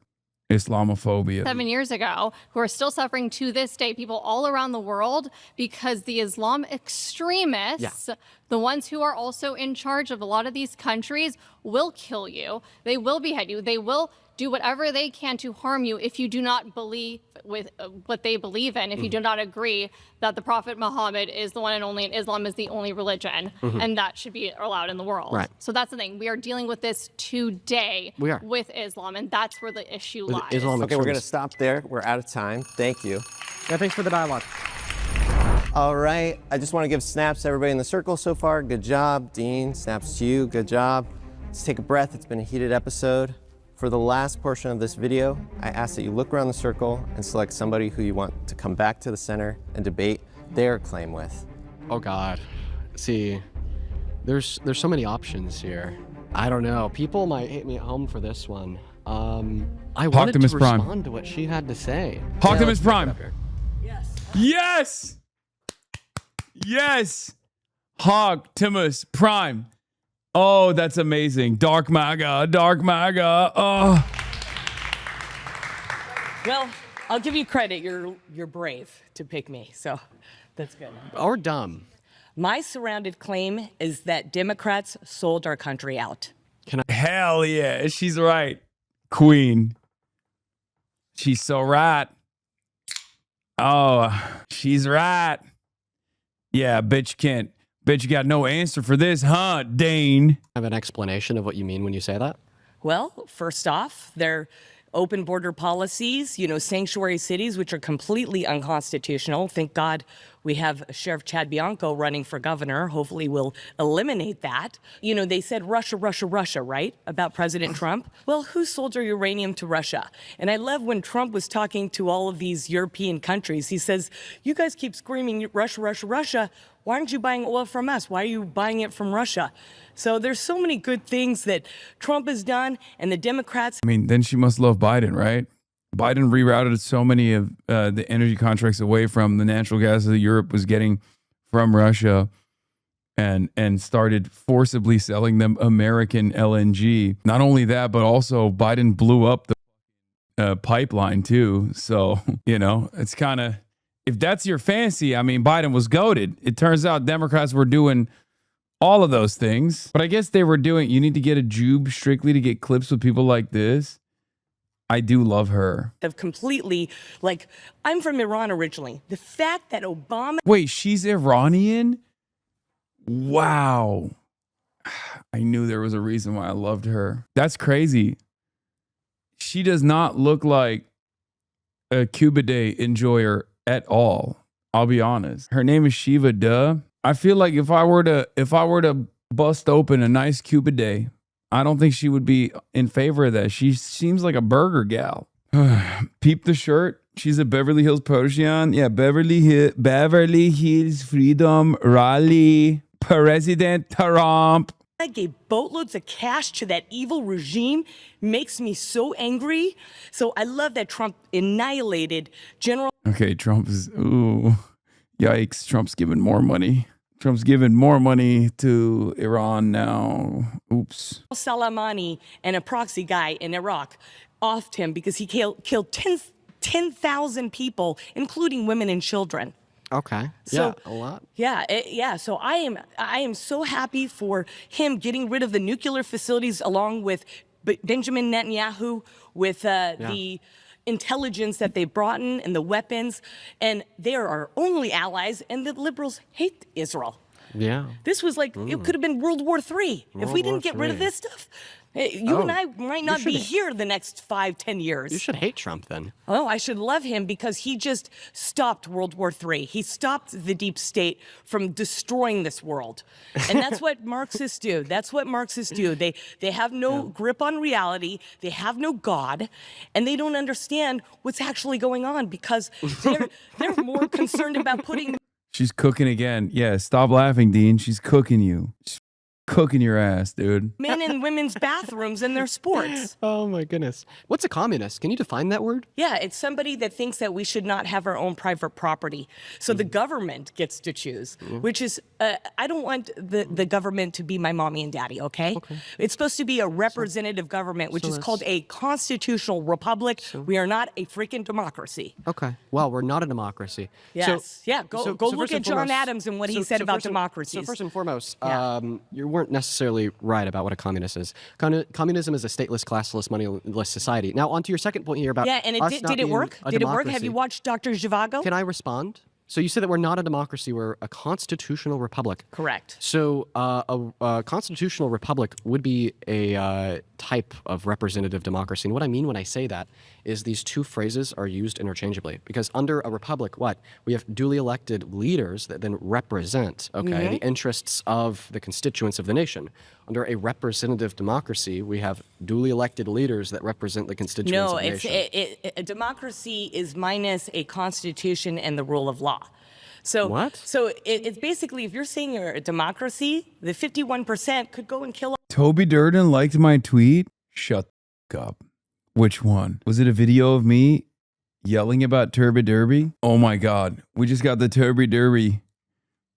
Islamophobia. 7 years ago, who are still suffering to this day, people all around the world, because the Islam extremists, the ones who are also in charge of a lot of these countries, will kill you. They will behead you. They will do whatever they can to harm you if you do not believe with what they believe in, if you do not agree that the Prophet Muhammad is the one and only, and Islam is the only religion, and that should be allowed in the world. Right. So that's the thing. We are dealing with this today with Islam, and that's where the issue lies. Islam Okay, we're going to stop there. We're out of time. Thank you. Yeah, thanks for the dialogue. All right. I just want to give snaps to everybody in the circle so far. Good job. Dean, snaps to you. Good job. Let's take a breath. It's been a heated episode. For the last portion of this video, I ask that you look around the circle and select somebody who you want to come back to the center and debate their claim with. Oh God. See, there's so many options here. I don't know. People might hate me at home for this one. I wanted to respond to what she had to say. Optimus Prime. Yes. Yes. Optimus Prime. Oh, that's amazing. Dark MAGA, Dark MAGA. Oh. Well, I'll give you credit. You're brave to pick me, so that's good. Or dumb. My surrounded claim is that Democrats sold our country out. Hell yeah, she's right. Queen. She's so right. Oh, she's right. Yeah, bitch can't. Bet you got no answer for this, huh, Dane? Have an explanation of what you mean when you say that? Well, first off, their open border policies, sanctuary cities, which are completely unconstitutional. Thank God we have Sheriff Chad Bianco running for governor. Hopefully we'll eliminate that. They said Russia, Russia, Russia, right? About President Trump. Well, who sold our uranium to Russia? And I love when Trump was talking to all of these European countries. He says, you guys keep screaming Russia, Russia, Russia. Why aren't you buying oil from us? Why are you buying it from Russia? So there's so many good things that Trump has done, and the Democrats. I mean, then she must love Biden, right? Biden rerouted so many of the energy contracts away from the natural gas that Europe was getting from Russia, and started forcibly selling them American LNG. Not only that, but also Biden blew up the pipeline too. So, it's kind of, if that's your fancy, I mean, Biden was goated. It turns out Democrats were doing all of those things. But I guess they were doing, you need to get a Jube strictly to get clips with people like this. I do love her. Have completely, I'm from Iran originally. The fact that Obama. Wait, she's Iranian? Wow. I knew there was a reason why I loved her. That's crazy. She does not look like a Cuba Day enjoyer at all. I'll be honest. Her name is Shiva Duh. I feel like if I were to bust open a nice Cuba Day, I don't think she would be in favor of that. She seems like a burger gal. Peep the shirt. She's a Beverly Hills protege. Yeah, Beverly Hills Freedom Rally. President Trump. I gave boatloads of cash to that evil regime. Makes me so angry. So I love that Trump annihilated General. Okay, Trump is, ooh, yikes. Trump's giving more money. Trump's giving more money to Iran now. Oops. Soleimani and a proxy guy in Iraq offed him because he killed 10,000 people, including women and children. Okay. So, yeah, a lot. Yeah. So I am so happy for him getting rid of the nuclear facilities along with Benjamin Netanyahu, with the intelligence that they brought in and the weapons, and they are our only allies, and the liberals hate Israel. Yeah. This was it could have been World War III if we didn't get rid of this stuff. You and I might not be here the next 5-10 years. You should hate Trump then. Oh, I should love him because he just stopped World War III. He stopped the deep state from destroying this world. And that's what Marxists do. That's what Marxists do. They have no grip on reality. They have no God. And they don't understand what's actually going on because they're more concerned about putting. She's cooking again. Yeah, stop laughing, Dean. She's cooking you. cooking your ass, dude. Men and women's bathrooms in their sports. Oh my goodness. What's a communist? Can you define that word? Yeah, it's somebody that thinks that we should not have our own private property. So the government gets to choose, which is, I don't want the government to be my mommy and daddy, okay? It's supposed to be a representative government, which is called a constitutional republic. We are not a freaking democracy. Okay. Well, we're not a democracy. Yes. Go so look first at and John foremost- Adams and what he said about first and- democracies. So first and foremost, you weren't necessarily right about what a communist is. Communism is a stateless, classless, moneyless society. Now, on to your second point here about Yeah, and us did not it being work? a Did it work? Have democracy. you watched Dr. Zhivago? Can I respond? So you said that we're not a democracy, we're a constitutional republic. Correct. So a constitutional republic would be a type of representative democracy. And what I mean when I say that is these two phrases are used interchangeably. Because under a republic, what? We have duly elected leaders that then represent, okay, the interests of the constituents of the nation. Under a representative democracy, we have duly elected leaders that represent the constituents No, of the it's nation. a democracy is minus a constitution and the rule of law. So What? So it's basically, if you're saying you're a democracy, the 51% could go and kill. Toby Durden liked my tweet. Shut the f- up. Which one? Was it a video of me yelling about Turby Derby? Oh my God. We just got the Turby Derby.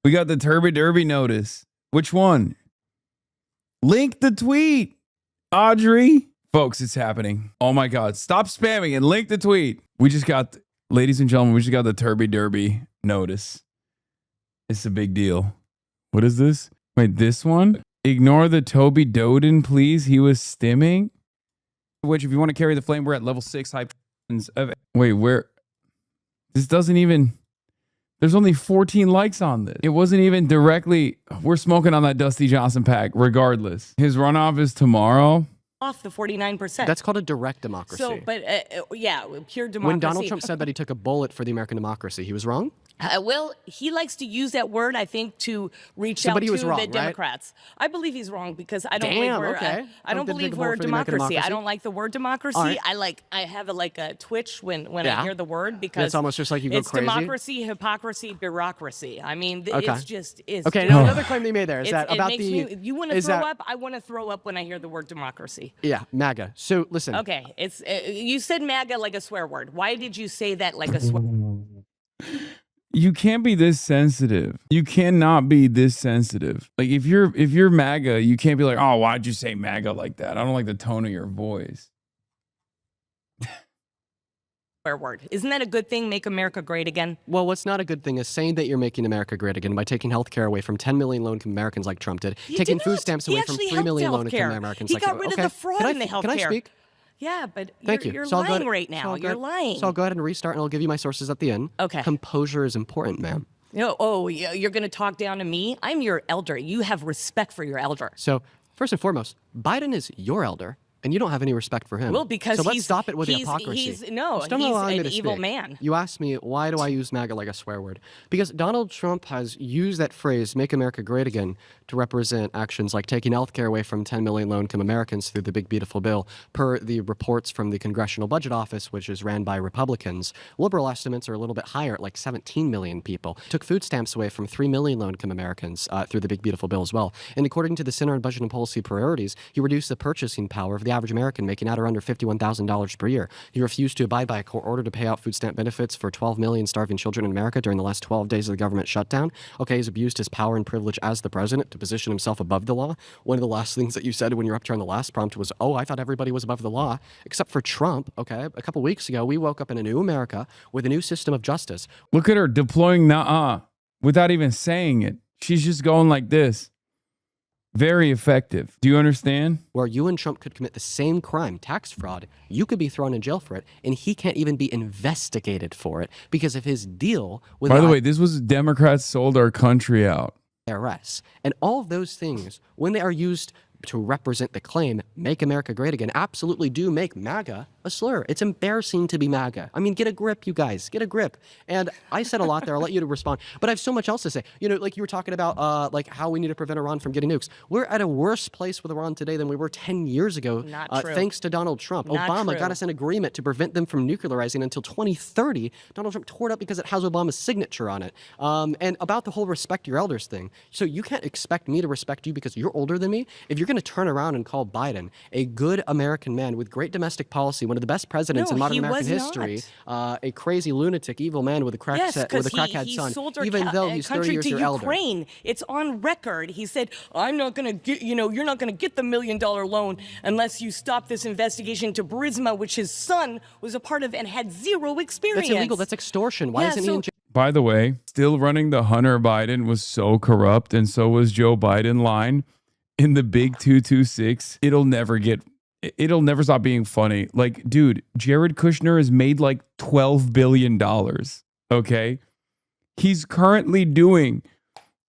We got the Turby Derby notice. Which one? Link the tweet, Audrey. Folks, it's happening. Oh my God. Stop spamming and link the tweet. We just got, ladies and gentlemen, we just got the Turby Derby notice. It's a big deal. What is this? Wait, this one? Ignore the Toby Doden, please. He was stimming. Which, if you want to carry the flame, we're at level 6 hype. Wait, where? This doesn't even. There's only 14 likes on this. It wasn't even directly. We're smoking on that Dusty Johnson pack, regardless. His runoff is tomorrow. Off the 49%. That's called a direct democracy. So, but yeah, pure democracy. When Donald Trump said that he took a bullet for the American democracy, he was wrong? Well, he likes to use that word, I think, to reach But out he to was wrong, the right? Democrats. I believe he's wrong because I don't Damn, believe we're. okay. I don't Did he take believe a we're bullet a for the American democracy. I democracy? don't like the word democracy. All right. I have a twitch when Yeah. I hear the word because It's almost just like you go it's crazy? democracy, hypocrisy, bureaucracy. I mean, Okay. it's just is. Okay, now another claim that you made there is It's- that it about makes the. me, you want to is throw that- up? I want to throw up when I hear the word democracy. Yeah, MAGA. So listen. Okay, it's you said MAGA like a swear word. Why did you say that like a swear? You can't be this sensitive. You cannot be this sensitive. Like if you're MAGA, you can't be like, oh, why'd you say MAGA like that? I don't like the tone of your voice. Swear word. Isn't that a good thing? Make America great again. Well, what's not a good thing is saying that you're making America great again by taking health care away from 10 million low-income Americans like Trump did, He taking did food not. stamps He away from actually 3 helped million healthcare. low-income Americans He like got Trump. rid of Okay. the fraud Can I- in the Can I healthcare. speak? Yeah, but Thank you're you. So I'll go lying ahead- right so now. I'll go You're ahead- lying. So I'll go ahead and restart, and I'll give you my sources at the end. Okay. Composure is important, ma'am. You're going to talk down to me? I'm your elder. You have respect for your elder. So first and foremost, Biden is your elder, and you don't have any respect for him. Well, because so let's he's- stop it with the he's- hypocrisy. he's Just don't he's allow me an to evil speak. man. You asked me, why do I use MAGA like a swear word? Because Donald Trump has used that phrase, make America great again, to represent actions like taking health care away from 10 million low-income Americans through the big, beautiful bill. Per the reports from the Congressional Budget Office, which is ran by Republicans, liberal estimates are a little bit higher at like 17 million people. Took food stamps away from 3 million low-income Americans through the big, beautiful bill as well. And according to the Center on Budget and Policy Priorities, he reduced the purchasing power of the average American, making at or under $51,000 per year. He refused to abide by a court order to pay out food stamp benefits for 12 million starving children in America during the last 12 days of the government shutdown. Okay, he's abused his power and privilege as the president to position himself above the law. One of the last things that you said when you were up here on the last prompt was, oh, I thought everybody was above the law, except for Trump. Okay, a couple weeks ago, we woke up in a new America with a new system of justice. Look at her deploying nah without even saying it. She's just going like this. Very effective. Do you understand? Where you and Trump could commit the same crime, tax fraud, you could be thrown in jail for it, and he can't even be investigated for it because of his deal with By the way, this was Democrats sold our country out. IRS. And all of those things, when they are used to represent the claim, make America great again, absolutely do make MAGA a slur. It's embarrassing to be MAGA. I mean, get a grip, you guys, get a grip. And I said a lot there. I'll let you to respond. But I have so much else to say. You know, like you were talking about like how we need to prevent Iran from getting nukes. We're at a worse place with Iran today than we were 10 years ago, thanks to Donald Trump. Obama got us an agreement to prevent them from nuclearizing until 2030. Donald Trump tore it up because it has Obama's signature on it. And about the whole respect your elders thing. So you can't expect me to respect you because you're older than me. If you're going to turn around and call Biden a good American man with great domestic policy, one of the best presidents in modern American history, a crazy lunatic, evil man with a crackhead son, sold our even though he's 30 years your elder. Ukraine. It's on record. He said, "I'm not going to get, you're not going to get the $1 million loan unless you stop this investigation to Burisma, which his son was a part of and had zero experience." That's illegal. That's extortion. Why isn't he in jail? By the way, still running the Hunter Biden was so corrupt, and so was Joe Biden line in the big 226. It'll never stop being funny. Like, dude, Jared Kushner has made like $12 billion. Okay. He's currently doing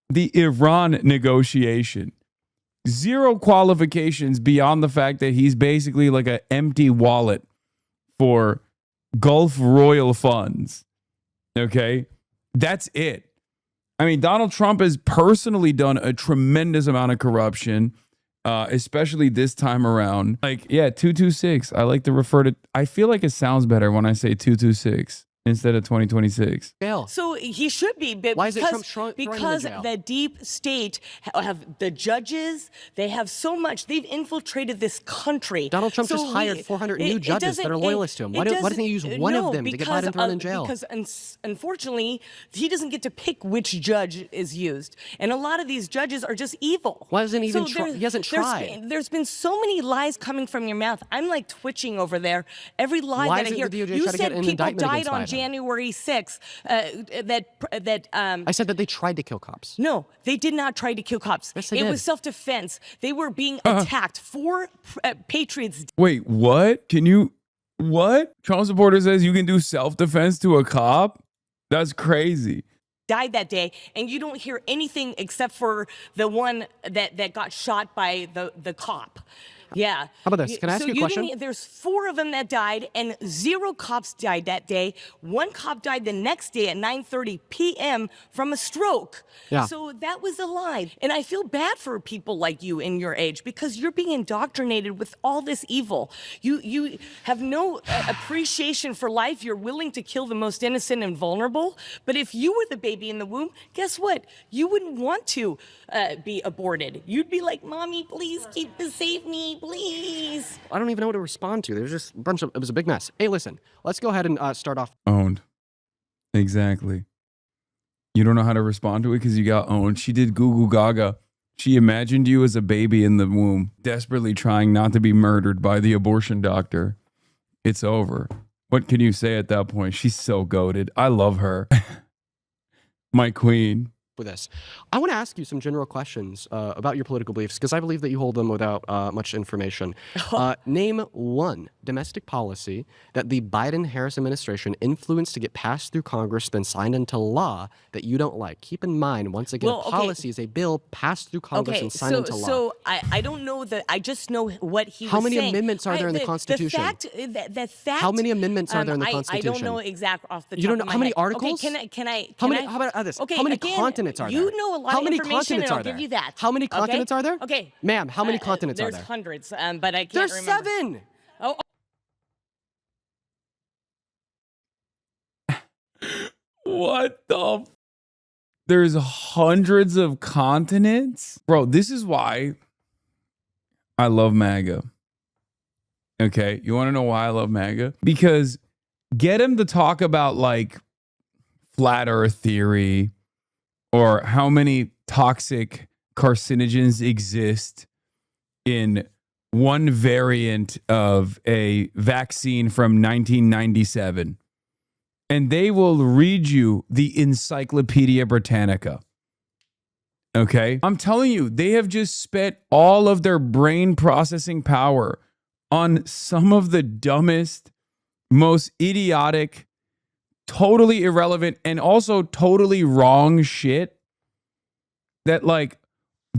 the Iran negotiation. Zero qualifications beyond the fact that he's basically like an empty wallet for Gulf Royal funds. Okay. That's it. I mean, Donald Trump has personally done a tremendous amount of corruption, especially this time around. Like, yeah, 226. I like to refer to, I feel like it sounds better when I say 226 instead of 2026. So he should be. But why is it Trump because the deep state have the judges, they have so much. They've infiltrated this country. Donald Trump just hired 400 new judges that are loyalists to him. Why doesn't he use one of them to get Biden thrown in jail? Because unfortunately, he doesn't get to pick which judge is used. And a lot of these judges are just evil. Why doesn't he even try? He hasn't tried. There's been so many lies coming from your mouth. I'm like twitching over there. Every lie Why that I hear. The DOJ You try to get said an people indictment died on Biden? January 6th. I said that they tried to kill cops. No, they did not try to kill cops. Yes, they it did. was self-defense. They were being attacked. 4 patriots. Wait, what? What? Trump supporter says you can do self-defense to a cop? That's crazy. Died that day, and you don't hear anything except for the one that got shot by the cop. Yeah. How about this? Can I ask you a question? There's 4 of them that died, and 0 cops died that day. 1 cop died the next day at 9:30 p.m. from a stroke. Yeah. So that was a lie. And I feel bad for people like you in your age because you're being indoctrinated with all this evil. You have no appreciation for life. You're willing to kill the most innocent and vulnerable. But if you were the baby in the womb, guess what? You wouldn't want to be aborted. You'd be like, "Mommy, please save me. Please." I don't even know what to respond to. There's just a bunch of, it was a big mess. Hey, listen, let's go ahead and start off. Owned. Exactly. You don't know how to respond to it because you got owned. She did Goo Goo Gaga. She imagined you as a baby in the womb, desperately trying not to be murdered by the abortion doctor. It's over. What can you say at that point? She's so goated. I love her. My queen. With this, I want to ask you some general questions about your political beliefs because I believe that you hold them without much information. Name one domestic policy that the Biden-Harris administration influenced to get passed through Congress, then signed into law that you don't like. Keep in mind, once again, policy is a bill passed through Congress and signed into law. So I don't know that. I just know what he How was many saying. amendments are there in the Constitution? The fact. How many amendments are there in the Constitution? I don't know exact off the top You don't know of my how many head. articles? Okay, can I? How about this? Okay, how many again, continents are there? You know a lot how of many information, continents and I'll are there? give you that. How many continents are there? Okay. Ma'am, how many continents are there? There's hundreds, but I can't There's remember. 7. Oh. What the? There's hundreds of continents? Bro, this is why I love MAGA. Okay, you want to know why I love MAGA? Because get him to talk about like flat earth theory or how many toxic carcinogens exist in one variant of a vaccine from 1997. And they will read you the Encyclopedia Britannica. Okay? I'm telling you, they have just spent all of their brain processing power on some of the dumbest, most idiotic, totally irrelevant, and also totally wrong shit that, like,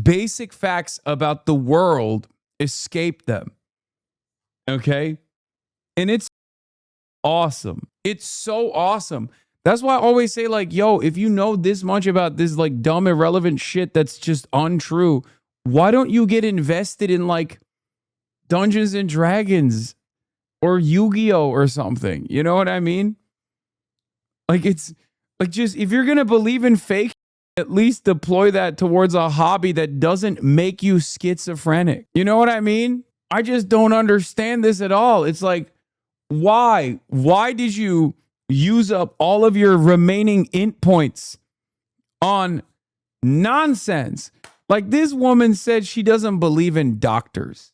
basic facts about the world escape them. Okay? And it's awesome. It's so awesome. That's why I always say, like, yo, if you know this much about this, like, dumb, irrelevant shit that's just untrue, why don't you get invested in, like, Dungeons and Dragons or Yu-Gi-Oh or something? You know what I mean? Like, it's like, just if you're gonna believe in fake, at least deploy that towards a hobby that doesn't make you schizophrenic. You know what I mean? I just don't understand this at all. It's like, why? Why did you use up all of your remaining int points on nonsense? Like, this woman said she doesn't believe in doctors.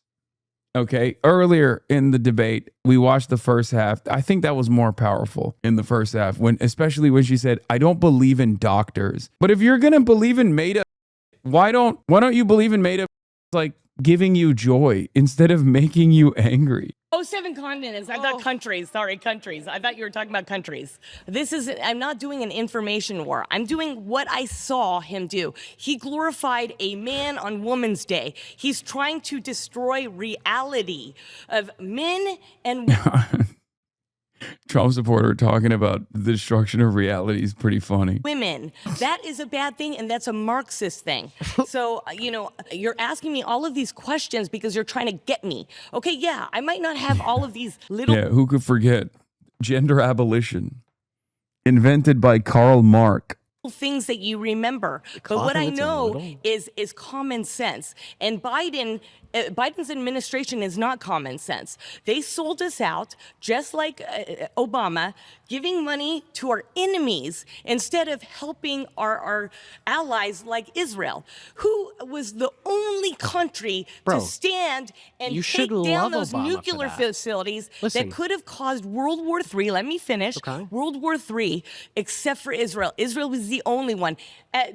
Okay, earlier in the debate, we watched the first half. I think that was more powerful in the first half, especially when she said, "I don't believe in doctors." But if you're gonna believe in made-up, why don't you believe in made-up, like, giving you joy instead of making you angry? Oh, 7 continents. I thought countries. Sorry, countries. I thought you were talking about countries. I'm not doing an information war. I'm doing what I saw him do. He glorified a man on Women's Day. He's trying to destroy reality of men and Trump supporter talking about the destruction of reality is pretty funny. women. That is a bad thing, and that's a Marxist thing. So, you're asking me all of these questions because you're trying to get me. Okay, yeah, I might not have all of these little Yeah, who could forget gender abolition, invented by Karl Marx. things that you remember. But what I know is common sense. And Biden's administration is not common sense. They sold us out, just like Obama, giving money to our enemies instead of helping our allies like Israel, who was the only country to stand and you take should down love those Obama for nuclear that. facilities Listen. that could have caused World War III. Let me finish. Okay. World War III, except for Israel. Israel was the only one.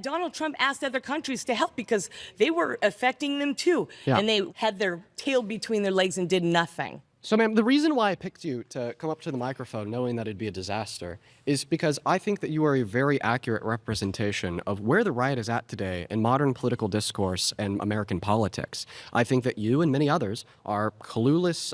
Donald Trump asked other countries to help because they were affecting them too. Yeah. And they had their tail between their legs and did nothing. So, ma'am, the reason why I picked you to come up to the microphone knowing that it'd be a disaster is because I think that you are a very accurate representation of where the right is at today in modern political discourse and American politics. I think that you and many others are clueless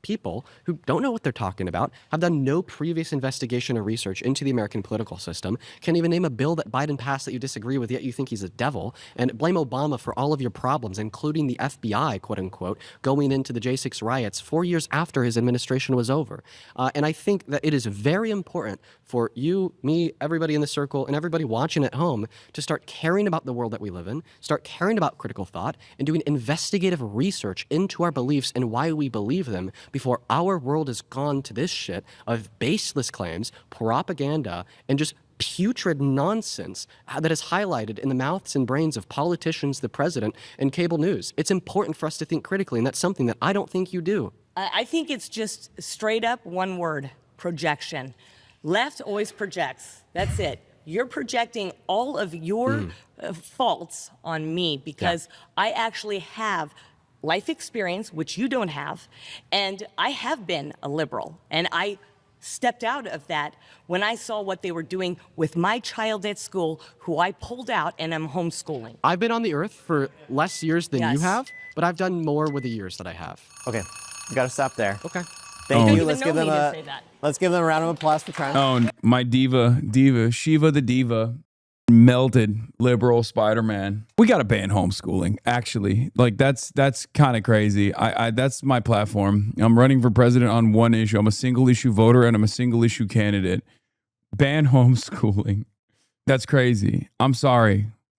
people who don't know what they're talking about, have done no previous investigation or research into the American political system, can't even name a bill that Biden passed that you disagree with, yet you think he's a devil, and blame Obama for all of your problems, including the FBI, quote unquote, going into the J6 riots 4 years after his administration was over. And I think that it is very important for you, me, everybody in the circle, and everybody watching at home to start caring about the world that we live in, start caring about critical thought, and doing investigative research into our beliefs and why we believe them before our world has gone to this shit of baseless claims, propaganda, and just putrid nonsense that is highlighted in the mouths and brains of politicians, the president, and cable news. It's important for us to think critically, and that's something that I don't think you do. I think it's just straight up one word: projection. Left always projects. That's it. You're projecting all of your faults on me because I actually have life experience, which you don't have, and I have been a liberal, and I stepped out of that when I saw what they were doing with my child at school, who I pulled out and I'm homeschooling. I've been on the earth for less years than you Yes. have, but I've done more with the years that I have. Okay, we gotta stop there. Okay. Thank You you. don't Let's even give know them me to say that. let's give them a round of applause for trying. Oh, my diva, Shiva the diva, melted liberal Spider-Man. We got to ban homeschooling, actually. Like, that's kind of crazy. I that's my platform. I'm running for president on one issue. I'm a single issue voter and I'm a single issue candidate. Ban homeschooling. That's crazy. I'm sorry.